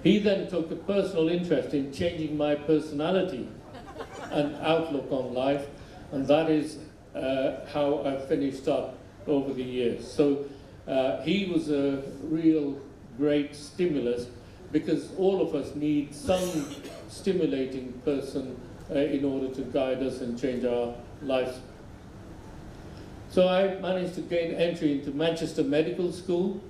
He then took a personal interest in changing my personality and outlook on life, and that is how I finished up over the years. So he was a real great stimulus, because all of us need some stimulating person in order to guide us and change our lives. So I managed to gain entry into Manchester Medical School,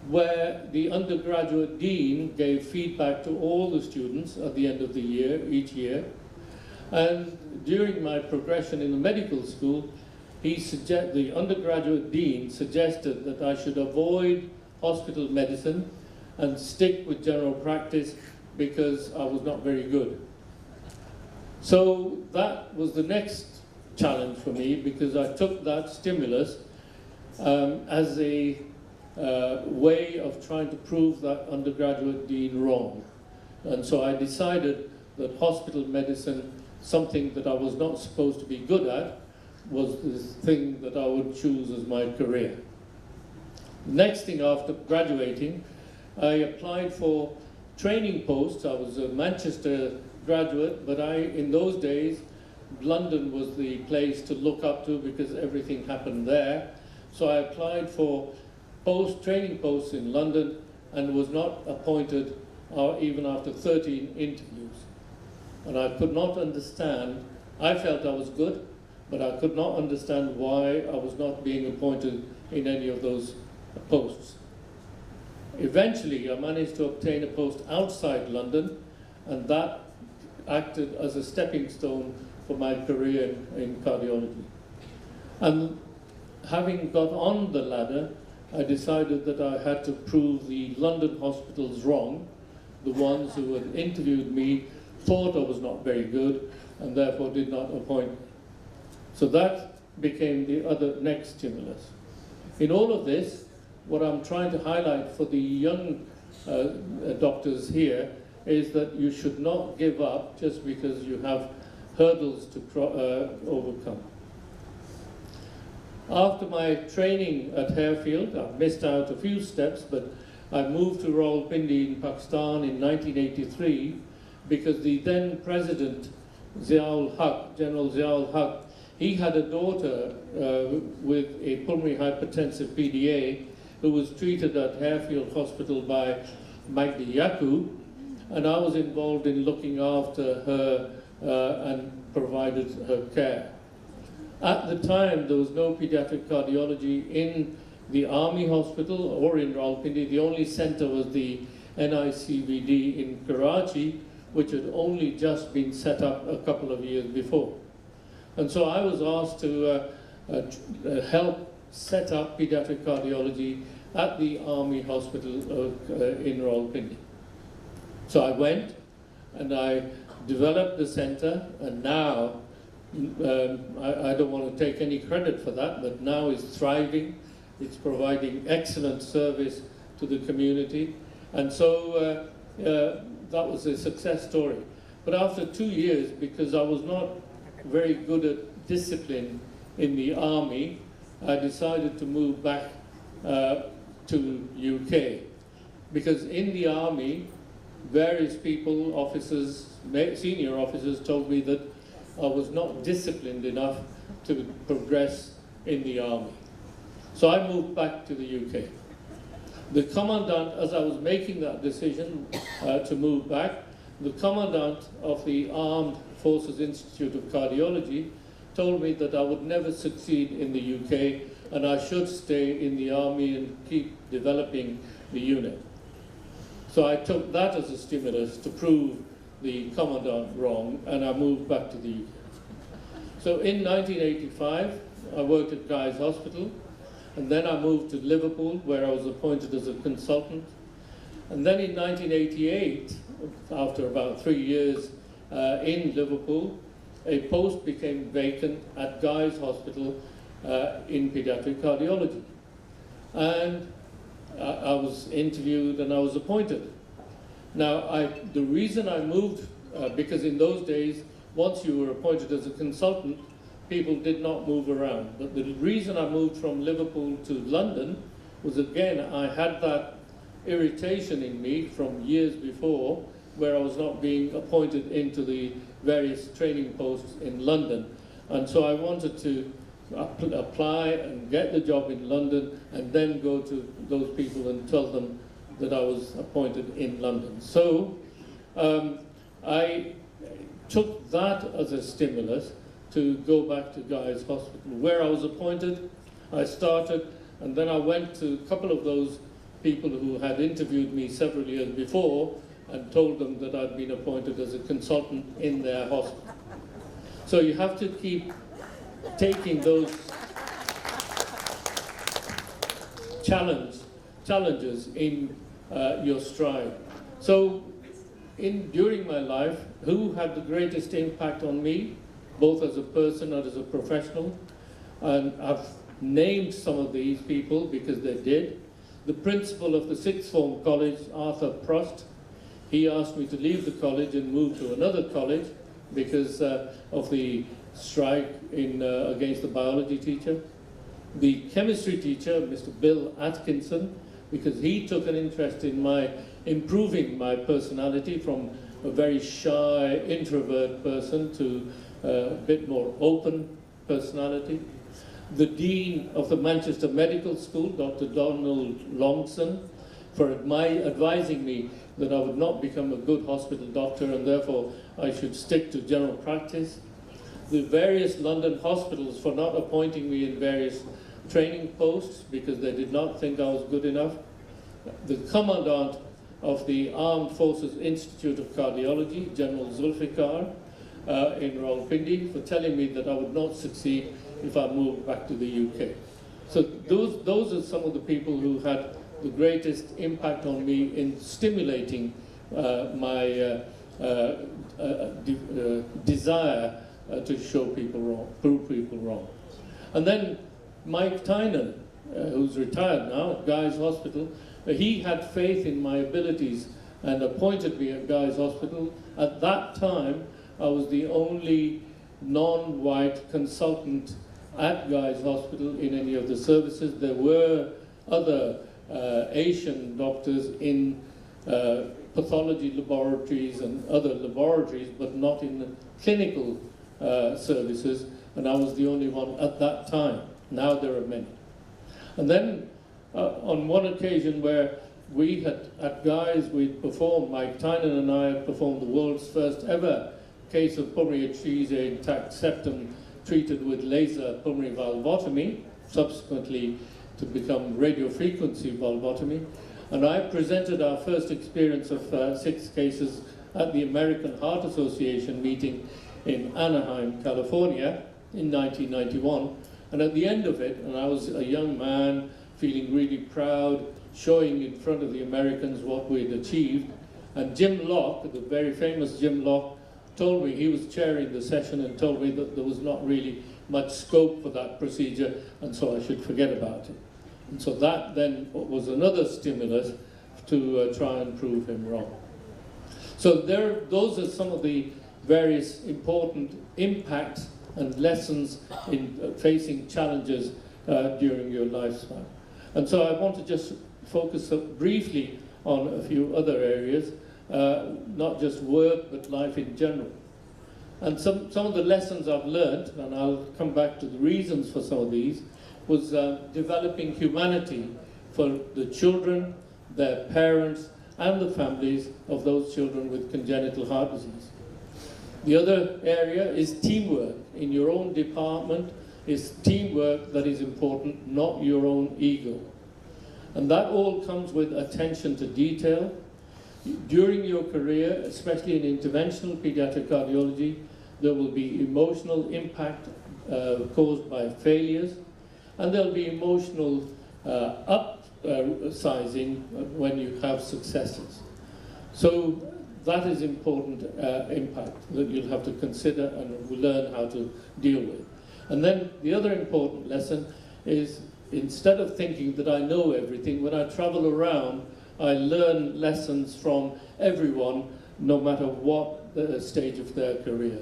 where the undergraduate dean gave feedback to all the students at the end of the year, each year. And during my progression in the medical school, the undergraduate dean suggested that I should avoid hospital medicine and stick with general practice because I was not very good. So that was the next challenge for me, because I took that stimulus as a way of trying to prove that undergraduate dean wrong. And so I decided that hospital medicine, something that I was not supposed to be good at, was the thing that I would choose as my career. The next thing, after graduating, I applied for training posts. I was a Manchester graduate, but in those days, London was the place to look up to because everything happened there. So I applied for training posts in London and was not appointed even after 13 interviews. And I could not understand. I felt I was good, but I could not understand why I was not being appointed in any of those posts. Eventually, I managed to obtain a post outside London, and that acted as a stepping stone for my career in cardiology. And having got on the ladder, I decided that I had to prove the London hospitals wrong. The ones who had interviewed me thought I was not very good and therefore did not appoint me. So that became the next stimulus. In all of this, what I'm trying to highlight for the young doctors here is that you should not give up just because you have hurdles to overcome. After my training at Harefield, I missed out a few steps, but I moved to Rawalpindi in Pakistan in 1983 because the then president, Ziaul Haq, General Ziaul Haq, he had a daughter with a pulmonary hypertensive PDA who was treated at Harefield Hospital by Magdi Yaku, and I was involved in looking after her and provided her care. At the time, there was no pediatric cardiology in the Army Hospital or in Rawalpindi. The only center was the NICVD in Karachi, which had only just been set up a couple of years before. And so I was asked to help set up pediatric cardiology at the Army Hospital in Rawalpindi. So I went and I developed the center, and now I don't want to take any credit for that, but now it's thriving. It's providing excellent service to the community. And so that was a success story. But after 2 years, because I was not very good at discipline in the Army, I decided to move back to UK. Because in the Army, various people, officers, senior officers told me that I was not disciplined enough to progress in the Army. So I moved back to the UK. The commandant, as I was making that decision to move back, the commandant of the Armed Forces Institute of Cardiology told me that I would never succeed in the UK and I should stay in the Army and keep developing the unit. So I took that as a stimulus to prove the commandant wrong, and I moved back to the UK. So in 1985, I worked at Guy's Hospital, and then I moved to Liverpool, where I was appointed as a consultant. And then in 1988, after about 3 years in Liverpool, a post became vacant at Guy's Hospital in paediatric cardiology. And I was interviewed and I was appointed. Now, the reason I moved, because in those days, once you were appointed as a consultant, people did not move around. But the reason I moved from Liverpool to London was, again, I had that irritation in me from years before, where I was not being appointed into the various training posts in London. And so I wanted to apply and get the job in London, and then go to those people and tell them that I was appointed in London. So I took that as a stimulus to go back to Guy's Hospital. Where I was appointed, I started, and then I went to a couple of those people who had interviewed me several years before and told them that I'd been appointed as a consultant in their hospital. So you have to keep taking those challenges in your stride. So during my life, who had the greatest impact on me, both as a person and as a professional? And I've named some of these people because they did. The principal of the sixth form college, Arthur Prost, he asked me to leave the college and move to another college because of the strike against the biology teacher. The chemistry teacher, Mr. Bill Atkinson, because he took an interest in improving my personality from a very shy introvert person to a bit more open personality. The Dean of the Manchester Medical School, Dr. Donald Longson, for advising me that I would not become a good hospital doctor and therefore I should stick to general practice. The various London hospitals for not appointing me in various training posts because they did not think I was good enough. The Commandant of the Armed Forces Institute of Cardiology, General Zulfikar, in Rawalpindi, for telling me that I would not succeed if I moved back to the UK. So those are some of the people who had the greatest impact on me in stimulating my desire to show people wrong, prove people wrong. And then Mike Tynan, who's retired now at Guy's Hospital, he had faith in my abilities and appointed me at Guy's Hospital. At that time, I was the only non-white consultant at Guy's Hospital in any of the services. There were other Asian doctors in pathology laboratories and other laboratories, but not in the clinical services, and I was the only one at that time. Now there are many. And then on one occasion where we had, at Guy's, we'd performed, Mike Tynan and I had performed the world's first ever case of pulmonary atresia intact septum treated with laser pulmonary valvotomy, subsequently to become radiofrequency valvotomy. And I presented our first experience of 6 cases at the American Heart Association meeting in Anaheim, California in 1991. And at the end of it, and I was a young man feeling really proud, showing in front of the Americans what we had achieved. And Jim Locke, the very famous Jim Locke, told me, he was chairing the session and told me that there was not really much scope for that procedure, and so I should forget about it. And so that then was another stimulus to try and prove him wrong. So those are some of the various important impacts and lessons in facing challenges during your lifespan. And so I want to just focus briefly on a few other areas, not just work, but life in general. And some of the lessons I've learned, and I'll come back to the reasons for some of these, was developing humanity for the children, their parents, and the families of those children with congenital heart disease. The other area is teamwork. In your own department, it's teamwork that is important, not your own ego. And that all comes with attention to detail. During your career, especially in interventional pediatric cardiology, there will be emotional impact caused by failures, and there'll be emotional upsizing when you have successes. So that is important impact that you'll have to consider and learn how to deal with. And then the other important lesson is, instead of thinking that I know everything, when I travel around, I learn lessons from everyone, no matter what the stage of their career.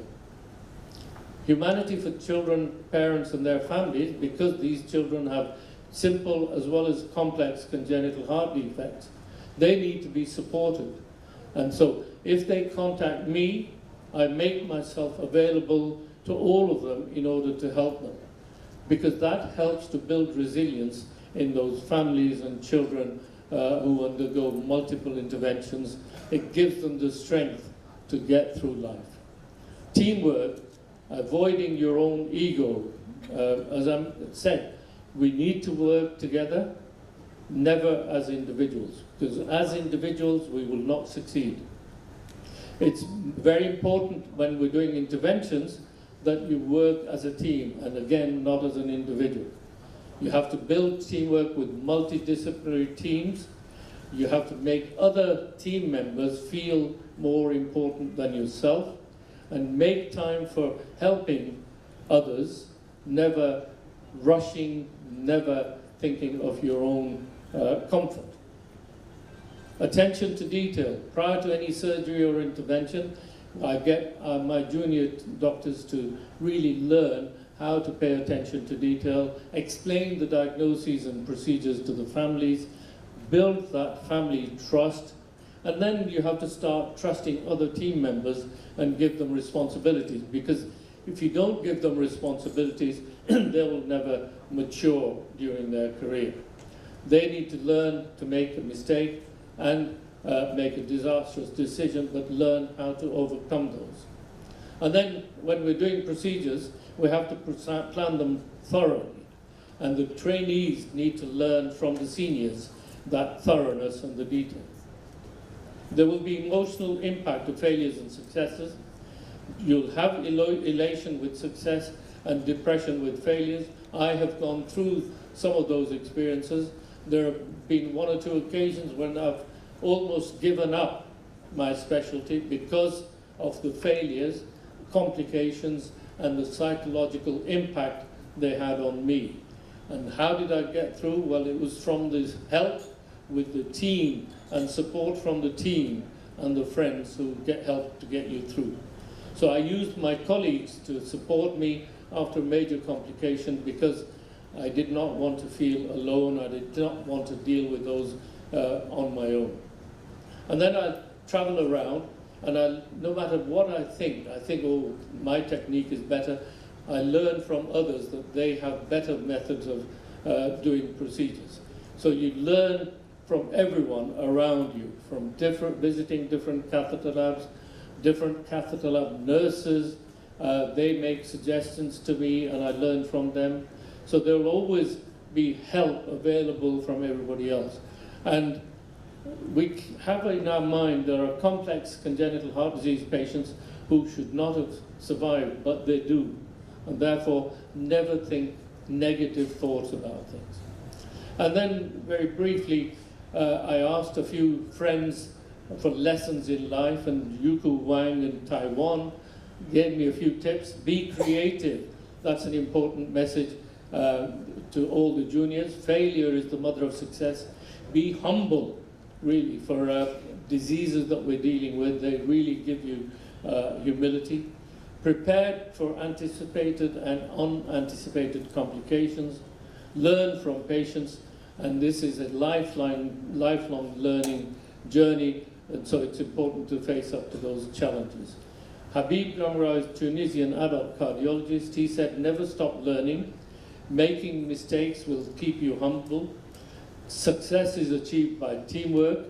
Humanity for children, parents and their families, because these children have simple as well as complex congenital heart defects. They need to be supported. And so if they contact me, I make myself available to all of them in order to help them, because that helps to build resilience in those families and children who undergo multiple interventions. It gives them the strength to get through life. Teamwork, avoiding your own ego. As I said, we need to work together, never as individuals, because as individuals we will not succeed. It's very important when we're doing interventions that you work as a team, and again, not as an individual. You have to build teamwork with multidisciplinary teams. You have to make other team members feel more important than yourself, and make time for helping others, never rushing, never thinking of your own comfort. Attention to detail. Prior to any surgery or intervention, I get my junior doctors to really learn how to pay attention to detail, explain the diagnoses and procedures to the families, build that family trust, and then you have to start trusting other team members and give them responsibilities, because if you don't give them responsibilities, they will never mature during their career. They need to learn to make a mistake and make a disastrous decision, but learn how to overcome those. And then when we're doing procedures, we have to plan them thoroughly. And the trainees need to learn from the seniors that thoroughness and the detail. There will be emotional impact of failures and successes. You'll have elation with success and depression with failures. I have gone through some of those experiences. There have been one or two occasions when I've almost given up my specialty because of the failures, complications, and the psychological impact they had on me. And how did I get through? Well, it was from this help with the team and support from the team and the friends who help to get you through. So I used my colleagues to support me after a major complication, because I did not want to feel alone. I did not want to deal with those on my own. And then I travel around, and no matter what I think, oh, my technique is better. I learn from others that they have better methods of doing procedures. So you learn from everyone around you, from visiting different catheter labs, different catheter lab nurses. They make suggestions to me, and I learn from them. So there will always be help available from everybody else. And we have in our mind there are complex congenital heart disease patients who should not have survived, but they do. And therefore, never think negative thoughts about things. And then, very briefly, I asked a few friends for lessons in life, and Yuku Wang in Taiwan gave me a few tips. Be creative. That's an important message to all the juniors. Failure is the mother of success. Be humble, really, for diseases that we're dealing with. They really give you humility. Prepared for anticipated and unanticipated complications. Learn from patients, and this is a lifelong learning journey, and so it's important to face up to those challenges. Habib Gamra is Tunisian adult cardiologist. He said, never stop learning. Making mistakes will keep you humble. Success is achieved by teamwork.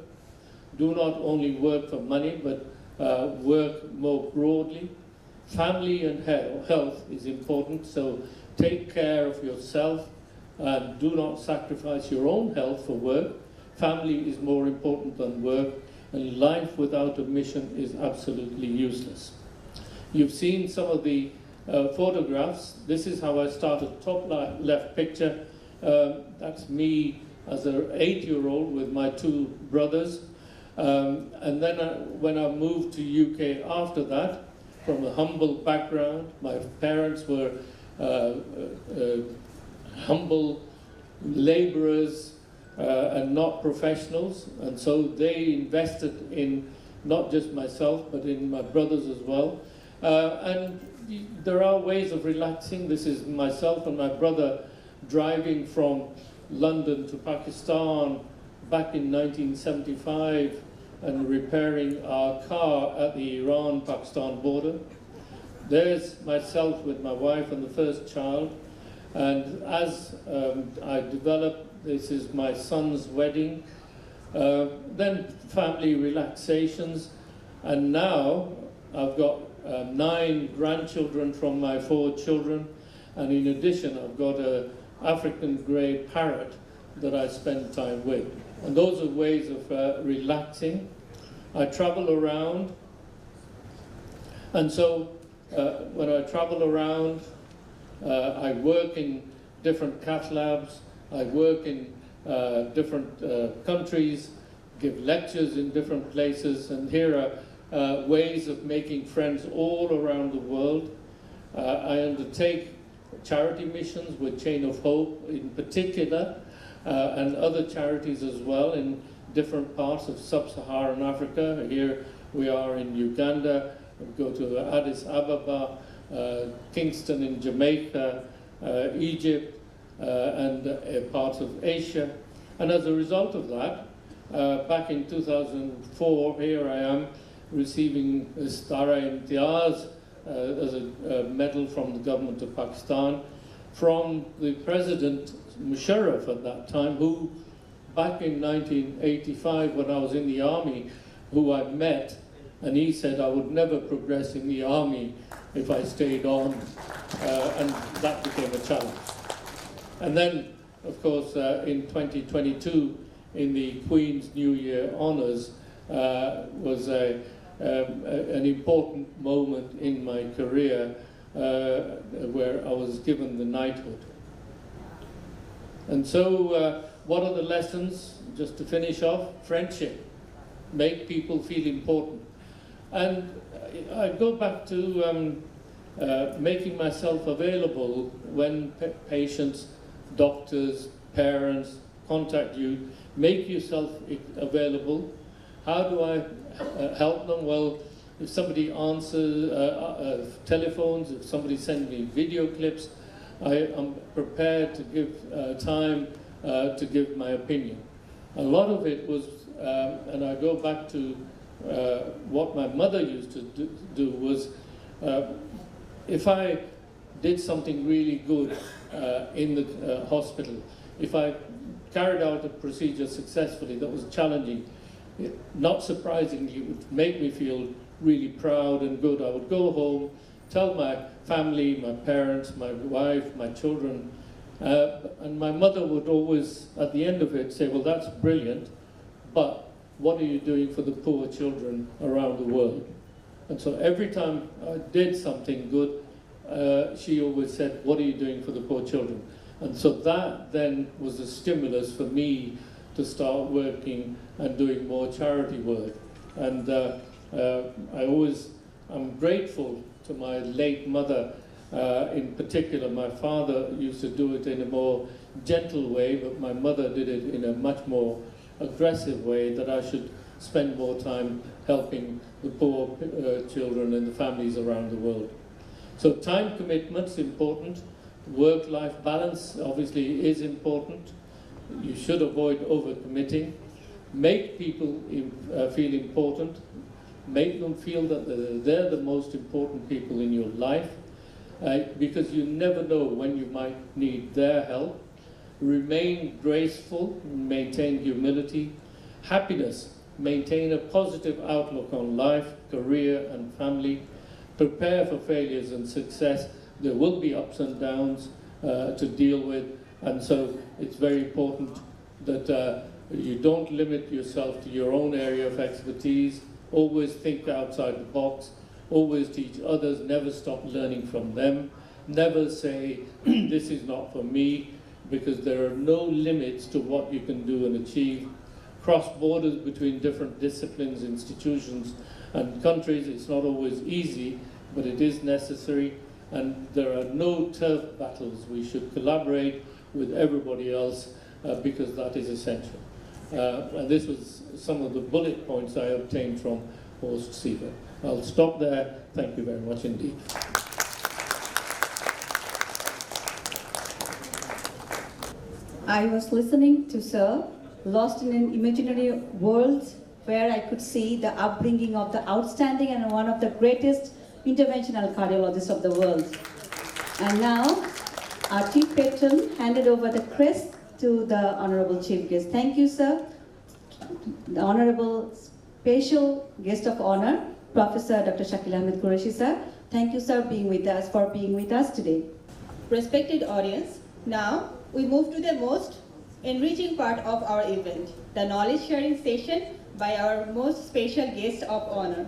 Do not only work for money, but work more broadly. Family and health is important, so take care of yourself and do not sacrifice your own health for work. Family is more important than work, and life without a mission is absolutely useless. You've seen some of the photographs. This is how I started. Top left picture, that's me as an 8-year-old with my two brothers. And then when I moved to UK after that, from a humble background, my parents were humble laborers and not professionals, and so they invested in not just myself, but in my brothers as well. And there are ways of relaxing. This is myself and my brother driving from London to Pakistan, back in 1975 and repairing our car at the Iran-Pakistan border. There's myself with my wife and the first child. And as I developed, this is my son's wedding, then family relaxations, and now I've got 9 grandchildren from my 4 children, and in addition I've got an African grey parrot that I spend time with. And those are ways of relaxing. I travel around, and so when I travel around, I work in different cath labs, I work in different countries, give lectures in different places, and here are ways of making friends all around the world. I undertake charity missions with Chain of Hope in particular, and other charities as well in different parts of sub-Saharan Africa. Here we are in Uganda, we go to Addis Ababa, Kingston in Jamaica, Egypt, and parts of Asia. And as a result of that, back in 2004, here I am receiving Istara Imtiaz as a medal from the government of Pakistan, from the President Musharraf at that time, who back in 1985 when I was in the army, who I met, and he said I would never progress in the army if I stayed on, and that became a challenge. And then, of course, in 2022, in the Queen's New Year Honours, was an important moment in my career where I was given the knighthood. And so, what are the lessons? Just to finish off, friendship. Make people feel important. And I go back to making myself available when patients, doctors, parents contact you. Make yourself available. How do I help them? Well, if somebody answers telephones, if somebody sends me video clips, I am prepared to give time to give my opinion. A lot of it was, and I go back to what my mother used to do was, if I did something really good in the hospital, if I carried out a procedure successfully that was challenging, not surprisingly, it would make me feel really proud and good. I would go home, tell my family, my parents, my wife, my children, and my mother would always, at the end of it, say, well, that's brilliant, but what are you doing for the poor children around the world? And so every time I did something good, she always said, what are you doing for the poor children? And so that then was a stimulus for me to start working and doing more charity work. And I'm grateful to my late mother. In particular, my father used to do it in a more gentle way, but my mother did it in a much more aggressive way, that I should spend more time helping the poor children and the families around the world. So time commitment's important. Work-life balance obviously is important. You should avoid overcommitting. Make people feel important. Make them feel that they're the most important people in your life, because you never know when you might need their help. Remain graceful, maintain humility. Happiness, maintain a positive outlook on life, career and family. Prepare for failures and success. There will be ups and downs to deal with, and so it's very important that you don't limit yourself to your own area of expertise. Always think outside the box. Always teach others. Never stop learning from them. Never say, this is not for me, because there are no limits to what you can do and achieve. Cross borders between different disciplines, institutions and countries, it's not always easy, but it is necessary. And there are no turf battles. We should collaborate with everybody else because that is essential. And this was some of the bullet points I obtained from Horst Sievert. I'll stop there. Thank you very much indeed. I was listening to Sir, lost in an imaginary world where I could see the upbringing of the outstanding and one of the greatest interventional cardiologists of the world. And now, our chief patron handed over the crest to the honorable chief guest. Thank you, sir. The honorable special guest of honor, Professor Dr. Shakil Ahmed Qureshi, sir. Thank you, sir, for being with us today. Respected audience, now we move to the most enriching part of our event, the knowledge sharing session by our most special guest of honor.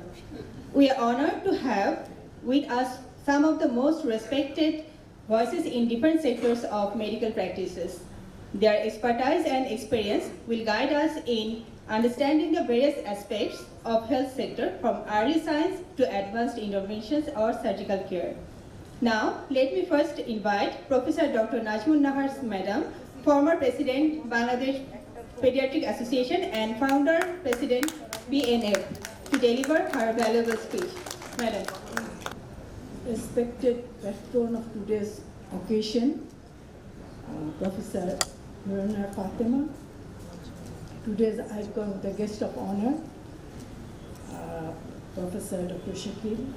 We are honored to have with us some of the most respected voices in different sectors of medical practices. Their expertise and experience will guide us in understanding the various aspects of health sector from early science to advanced interventions or surgical care. Now, let me first invite Professor Dr. Najmun Nahar Madam, former President Bangladesh Paediatric Association and founder President BNF, to deliver her valuable speech. Madam. Respected patron of today's occasion, Professor Nurulnihar Fatima, today's icon, the guest of honor, Professor Dr. Shakil,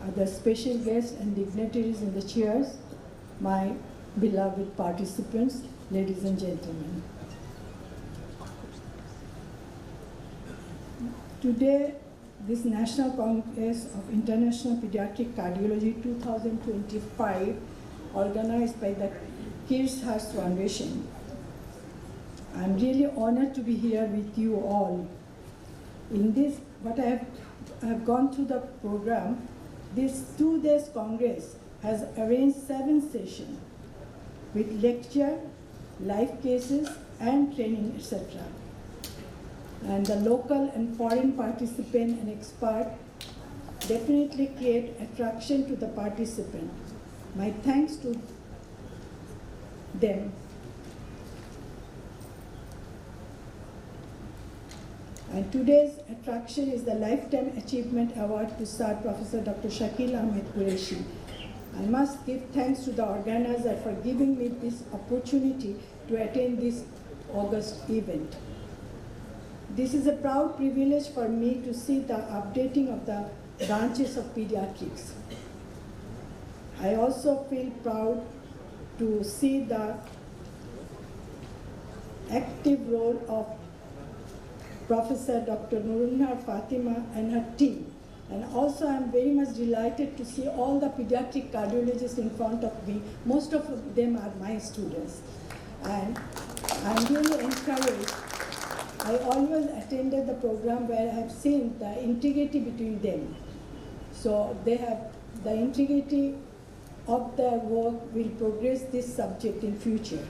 other special guests and dignitaries in the chairs, my beloved participants, ladies and gentlemen. Today, this National Congress of International Pediatric Cardiology 2025, organized by the Kirshhurst Foundation. I'm really honored to be here with you all. In this, what I have gone through the program, this 2 days Congress has arranged 7 sessions with lecture, live cases, and training, etc. And the local and foreign participant and expert definitely create attraction to the participant. My thanks to them. And today's attraction is the Lifetime Achievement Award to Sir Professor Dr. Shakil Ahmed Qureshi. I must give thanks to the organizer for giving me this opportunity to attend this August event. This is a proud privilege for me to see the updating of the branches of pediatrics. I also feel proud to see the active role of Professor Dr. Nurulnihar Fatima and her team. And also I'm very much delighted to see all the pediatric cardiologists in front of me. Most of them are my students. And I'm really encouraged. I always attended the program where I have seen the integrity between them. So they have the integrity of their work will progress this subject in future.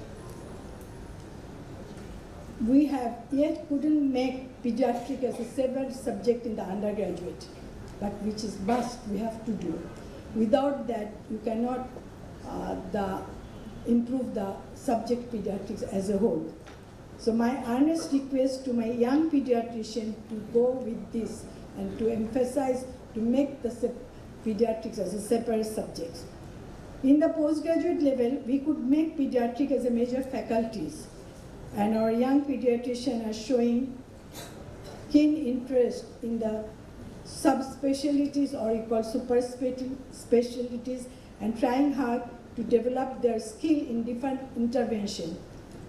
We have yet couldn't make pediatric as a separate subject in the undergraduate, but which is must, we have to do. Without that, you cannot improve the subject pediatrics as a whole. So my earnest request to my young pediatrician to go with this and to emphasize to make the pediatrics as a separate subject. In the postgraduate level, we could make pediatric as a major faculties, and our young pediatricians are showing keen interest in the subspecialties or you call super specialties and trying hard to develop their skill in different intervention.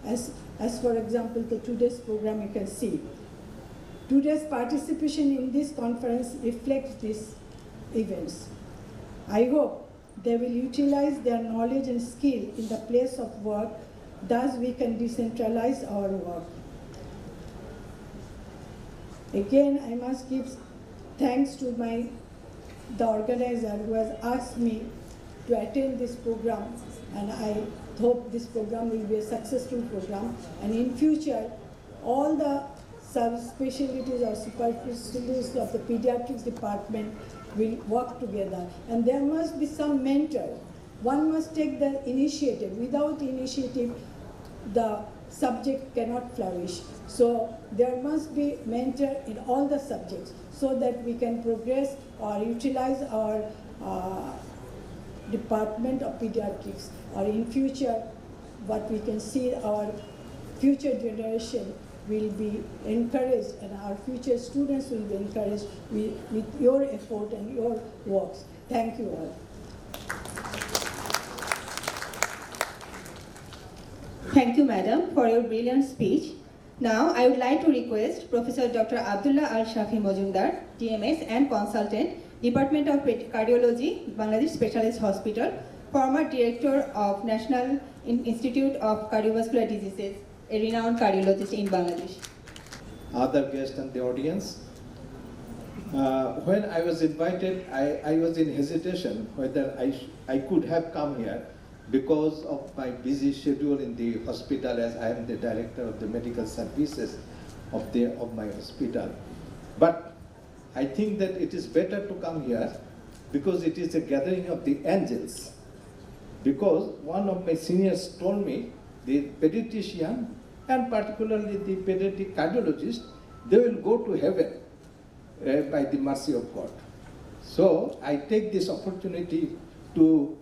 As for example, the today's program you can see. Today's participation in this conference reflects these events. I hope they will utilize their knowledge and skill in the place of work, thus we can decentralize our work. Again, I must give thanks to the organizer who has asked me to attend this program, and I hope this program will be a successful program, and in future all the subspecialties or superspecialties of the pediatrics department will work together, and there must be some mentor. One must take the initiative. Without initiative, the subject cannot flourish. So there must be mentor in all the subjects so that we can progress or utilize our department of pediatrics, or in future what we can see our future generation will be encouraged and our future students will be encouraged with your effort and your works. Thank you all. Thank you, Madam, for your brilliant speech. Now, I would like to request Professor Dr. Abdullah Al-Shafi Majumdar, DMS and Consultant, Department of Cardiology, Bangladesh Specialist Hospital, former Director of National Institute of Cardiovascular Diseases, a renowned cardiologist in Bangladesh. Other guests and the audience. When I was invited, I was in hesitation whether I could have come here because of my busy schedule in the hospital, as I am the director of the medical services of my hospital. But I think that it is better to come here because it is a gathering of the angels. Because one of my seniors told me the pediatrician and particularly the pediatric cardiologist, they will go to heaven by the mercy of God. So I take this opportunity to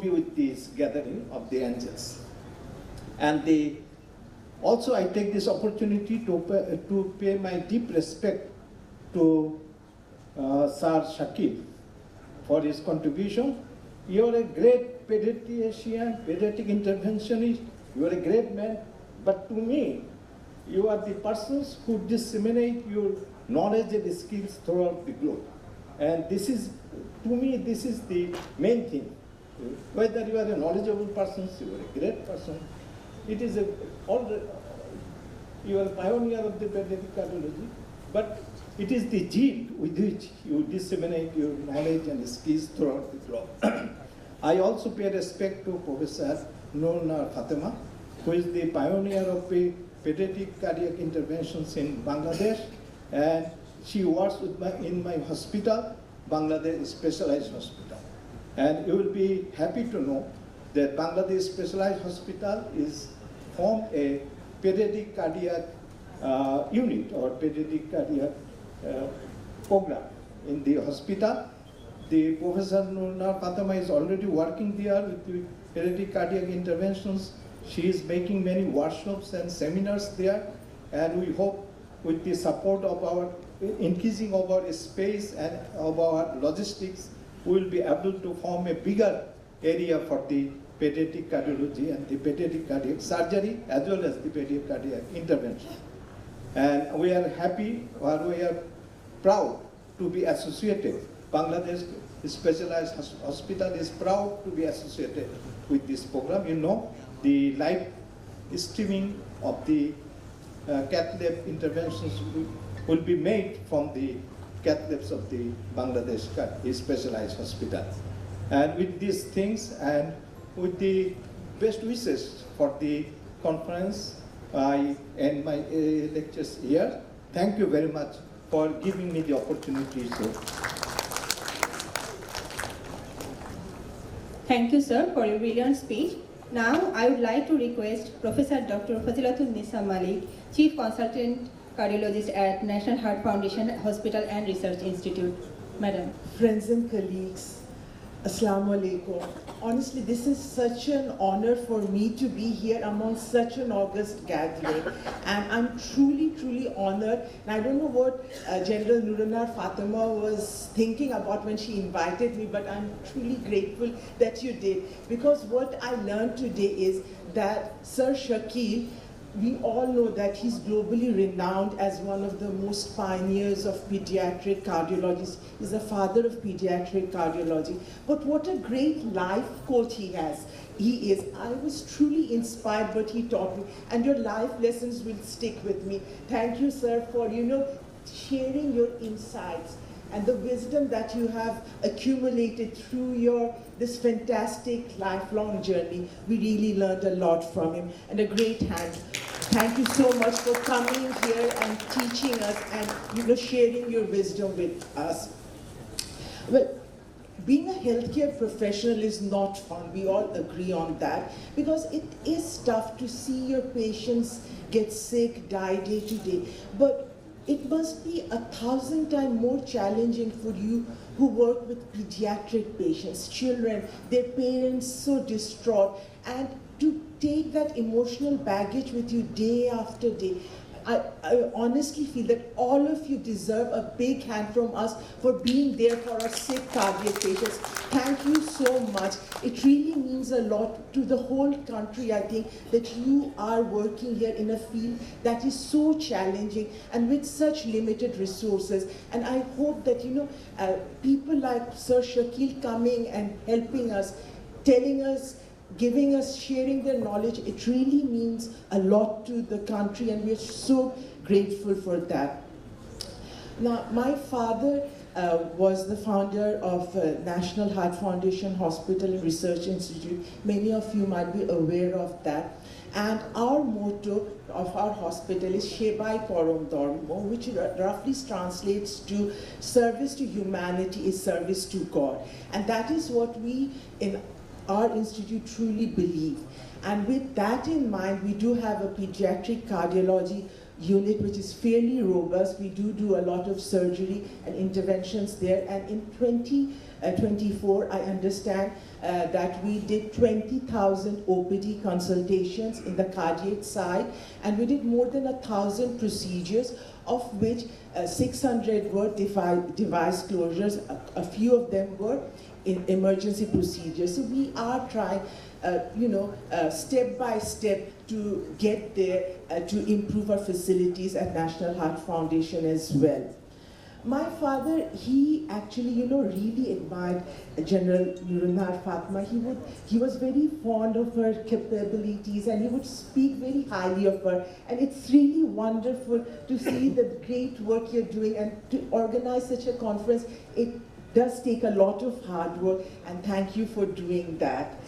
be with this gathering of the angels. And also I take this opportunity to pay my deep respect to Sir Shakib for his contribution. You are a great pediatrician, pediatric interventionist, you are a great man, but to me, you are the persons who disseminate your knowledge and skills throughout the globe. And this is, to me, this is the main thing. Whether you are a knowledgeable person, you are a great person, it is you are a pioneer of the pediatric cardiology, but it is the zeal with which you disseminate your knowledge and skills throughout the globe. I also pay respect to Professor Noor Fatima, who is the pioneer of pediatric cardiac interventions in Bangladesh, and she works in my hospital, Bangladesh Specialized Hospital. And you will be happy to know that Bangladesh Specialized Hospital is formed a pediatric cardiac unit or pediatric cardiac program in the hospital. The Professor Noor Fatima is already working there with the pediatric cardiac interventions. She is making many workshops and seminars there, and we hope with the support of our increasing of our space and of our logistics, we will be able to form a bigger area for the pediatric cardiology and the pediatric cardiac surgery as well as the pediatric cardiac intervention. And we are happy or we are proud to be associated. Bangladesh Specialized Hospital is proud to be associated with this program. You know, the live streaming of the cath lab interventions will be made from the cath labs of the Bangladesh Specialized Hospital. And with these things and with the best wishes for the conference, I end my lectures here. Thank you very much for giving me the opportunity. Thank you, sir, for your brilliant speech. Now, I would like to request Professor Dr. Fazilatul Nisa Malik, Chief Consultant Cardiologist at National Heart Foundation Hospital and Research Institute. Madam. Friends and colleagues, Assalamu alaikum. Honestly, this is such an honor for me to be here among such an august gathering. And I'm truly, truly honored. And I don't know what General Nurunar Fatima was thinking about when she invited me, but I'm truly grateful that you did. Because what I learned today is that Sir Shakil, we all know that he's globally renowned as one of the most pioneers of pediatric cardiology. He's the father of pediatric cardiology. But what a great life coach he has. He is. I was truly inspired by what he taught me, and your life lessons will stick with me. Thank you, sir, for sharing your insights and the wisdom that you have accumulated through this fantastic lifelong journey. We really learned a lot from him, and a great hand. Thank you so much for coming here and teaching us and sharing your wisdom with us. Well, being a healthcare professional is not fun. We all agree on that, because it is tough to see your patients get sick, die day to day. But it must be 1,000 times more challenging for you who work with pediatric patients, children, their parents so distraught, and to take that emotional baggage with you day after day. I honestly feel that all of you deserve a big hand from us for being there for our sick cardiac patients. Thank you so much. It really means a lot to the whole country, I think, that you are working here in a field that is so challenging and with such limited resources. And I hope that, people like Sir Shakil coming and helping us, telling us, giving us, sharing their knowledge, it really means a lot to the country, and we're so grateful for that. Now, my father was the founder of National Heart Foundation Hospital and Research Institute. Many of you might be aware of that. And our motto of our hospital is Shebai Param Dharma, which roughly translates to service to humanity is service to God. And that is what we in our institute truly believe. And with that in mind, we do have a pediatric cardiology unit which is fairly robust. We do a lot of surgery and interventions there. And in 2024, I understand that we did 20,000 OPD consultations in the cardiac side, and we did more than 1,000 procedures, of which 600 were device closures. A few of them were in emergency procedures. So we are trying, step by step to get there to improve our facilities at National Heart Foundation as well. My father, he actually, really admired General Nurulnaar Fatma. He was very fond of her capabilities, and he would speak very highly of her. And it's really wonderful to see the great work you're doing, and to organize such a conference. It does take a lot of hard work, and thank you for doing that.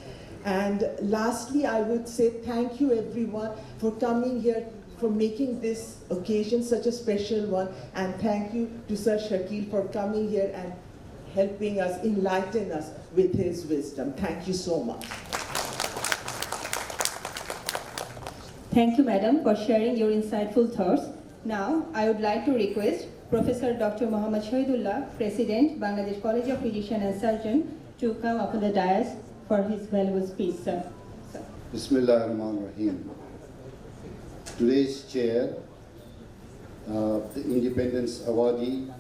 And lastly, I would say thank you everyone for coming here, for making this occasion such a special one, and thank you to Sir Shakil for coming here and helping us, enlighten us with his wisdom. Thank you so much. Thank you, Madam, for sharing your insightful thoughts. Now, I would like to request Professor Dr. Muhammad Shahidullah, President, Bangladesh College of Physician and Surgeon, to come up on the dais for his valuable speech, sir. Bismillah ar-Rahman ar-Rahim. Today's chair, the Independence Awardee,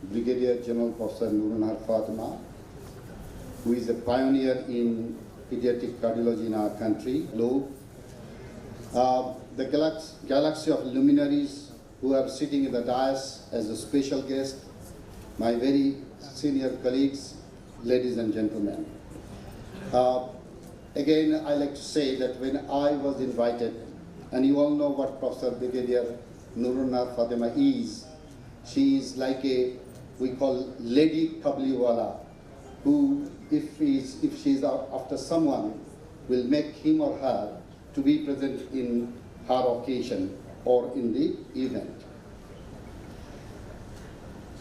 Brigadier General Professor Nurulnaar Fatma, who is a pioneer in pediatric cardiology in our country, globe. The galaxy of luminaries who are sitting in the dais as a special guest, my very senior colleagues, ladies and gentlemen. Again, I like to say that when I was invited, and you all know what Professor Brigadier Nurulnaar Fatma is, she is like a, we call Lady Kabliwala, who if she is after someone, will make him or her to be present in her occasion or in the event.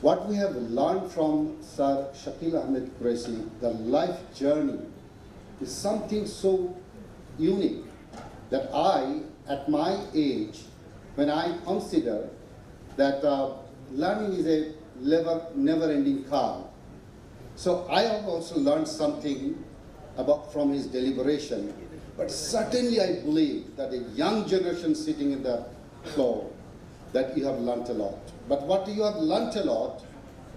What we have learned from Sir Shakil Ahmed Qureshi, the life journey, is something so unique that I, at my age, when I consider that learning is a never-ending car, so I have also learned something from his deliberation. But certainly I believe that a young generation sitting in the floor, that you have learnt a lot. But what you have learnt a lot,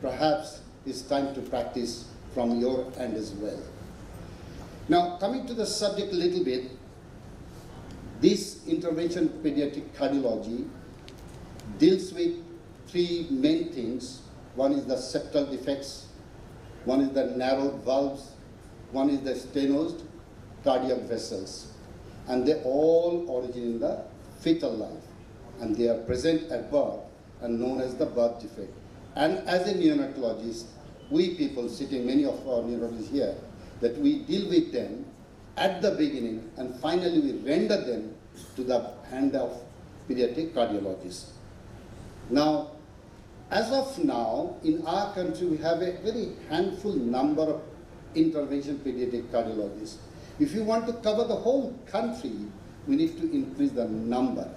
perhaps is time to practice from your end as well. Now, coming to the subject a little bit, this intervention pediatric cardiology deals with three main things. One is the septal defects, one is the narrowed valves, one is the stenosed cardiac vessels. And they all origin in the fetal life. And they are present at birth and known as the birth defect. And as a neonatologist, we people sitting, many of our neurologists here, that we deal with them at the beginning and finally we render them to the hand of pediatric cardiologists. Now, as of now, in our country, we have a very handful number of intervention pediatric cardiologists. If you want to cover the whole country, we need to increase the number.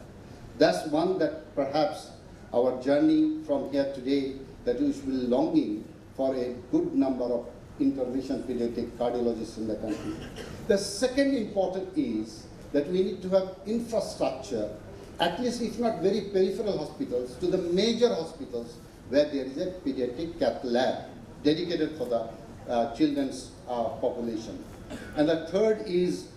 That's one that perhaps our journey from here today, that we should be longing for a good number of intervention pediatric cardiologists in the country. The second important is that we need to have infrastructure, at least if not very peripheral hospitals, to the major hospitals where there is a pediatric cath lab dedicated for the children's population. And the third is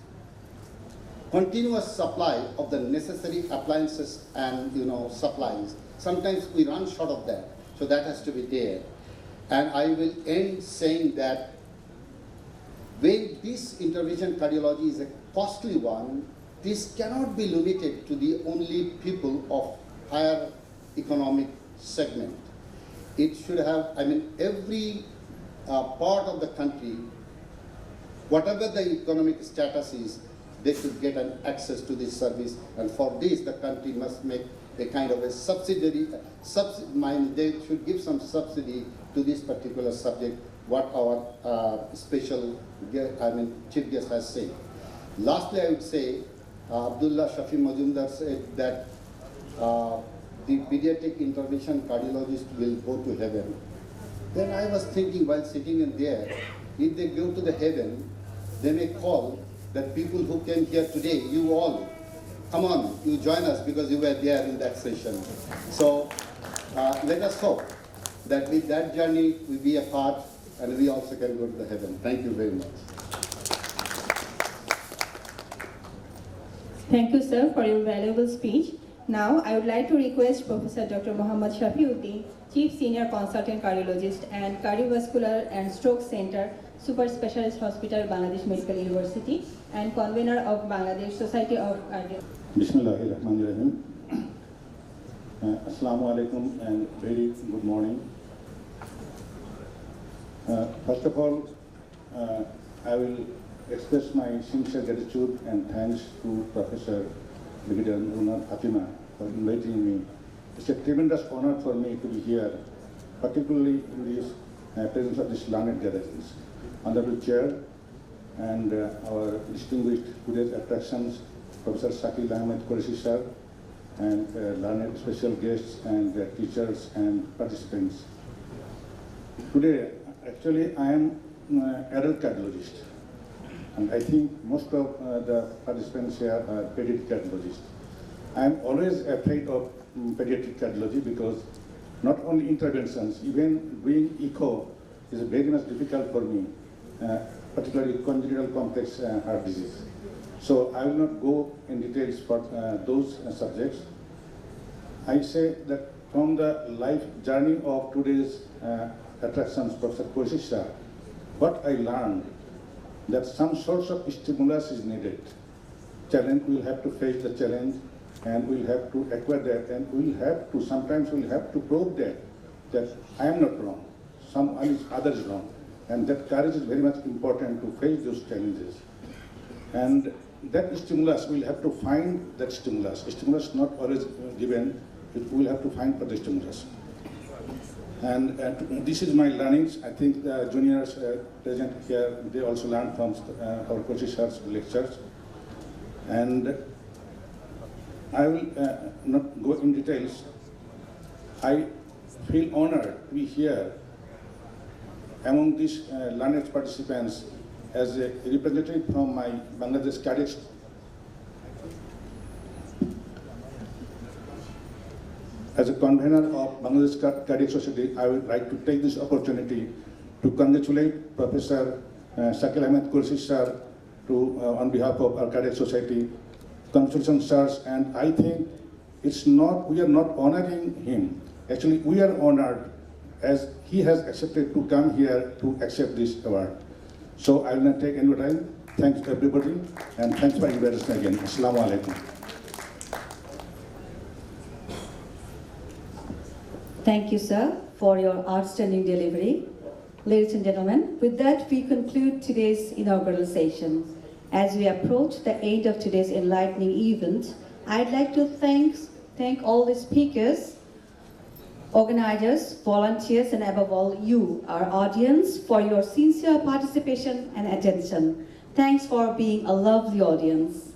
continuous supply of the necessary appliances and supplies. Sometimes we run short of that, so that has to be there. And I will end saying that when this intervention cardiology is a costly one, this cannot be limited to the only people of higher economic segment. It should have, every part of the country, whatever the economic status is, they should get an access to this service. And for this, the country must make a kind of a subsidiary, they should give some subsidy to this particular subject, what our chief guest has said. Lastly, I would say, Abdullah Shafi Majumdar said that the pediatric intervention cardiologist will go to heaven. Then I was thinking while sitting in there, if they go to the heaven, they may call that people who came here today, you all, come on, you join us because you were there in that session. So let us hope that with that journey we be a part and we also can go to the heaven. Thank you very much. Thank you, sir, for your valuable speech. Now, I would like to request Professor Dr. Muhammad Shafiuddin, Chief Senior Consultant Cardiologist and Cardiovascular and Stroke Center, Super Specialist Hospital, Bangladesh Medical University, and Convener of Bangladesh Society of Cardiology. Bismillahirrahmanirrahim. Assalamu alaikum and very good morning. First of all, I will express my sincere gratitude and thanks to Professor Brigadier Nurul Fatima for inviting me. It's a tremendous honor for me to be here, particularly in this presence of this learned gatherings. Honorable Chair and our distinguished today's attractions, Professor Shakil Ahmed Qureshi sir, and learned special guests and teachers and participants. Today, actually, I am adult cardiologist, and I think most of the participants here are pediatric cardiologists. I am always afraid of pediatric cardiology because not only interventions, even doing echo is very much difficult for me, particularly congenital complex heart disease. So I will not go in details for those subjects. I say that from the life journey of today's attractions, Professor Qureshi sir, what I learned that some sorts of stimulus is needed. Challenge, we'll have to face the challenge, and we'll have to acquire that, and sometimes we'll have to prove that I am not wrong, others wrong. And that courage is very much important to face those challenges. And that stimulus, we'll have to find that stimulus. Stimulus not always given, we'll have to find for the stimulus. And this is my learnings. I think the juniors present here, they also learned from our Qureshi sir's lectures. And I will not go in details. I feel honored to be here among these learned participants as a representative from my Bangladesh cardiac. As a convener of Bangladesh Cardiac Society, I would like to take this opportunity to congratulate Professor Shakil Ahmed Qureshi sir on behalf of our Cardiac Society. Congratulations, sirs, and I think we are not honoring him. Actually, we are honored as he has accepted to come here to accept this award. So I will not take any more time. Thanks to everybody, and thanks for inviting again. Assalamu alaikum. Thank you, sir, for your outstanding delivery. Ladies and gentlemen, with that, we conclude today's inaugural session. As we approach the end of today's enlightening event, I'd like to thank all the speakers, organizers, volunteers, and above all you, our audience, for your sincere participation and attention. Thanks for being a lovely audience.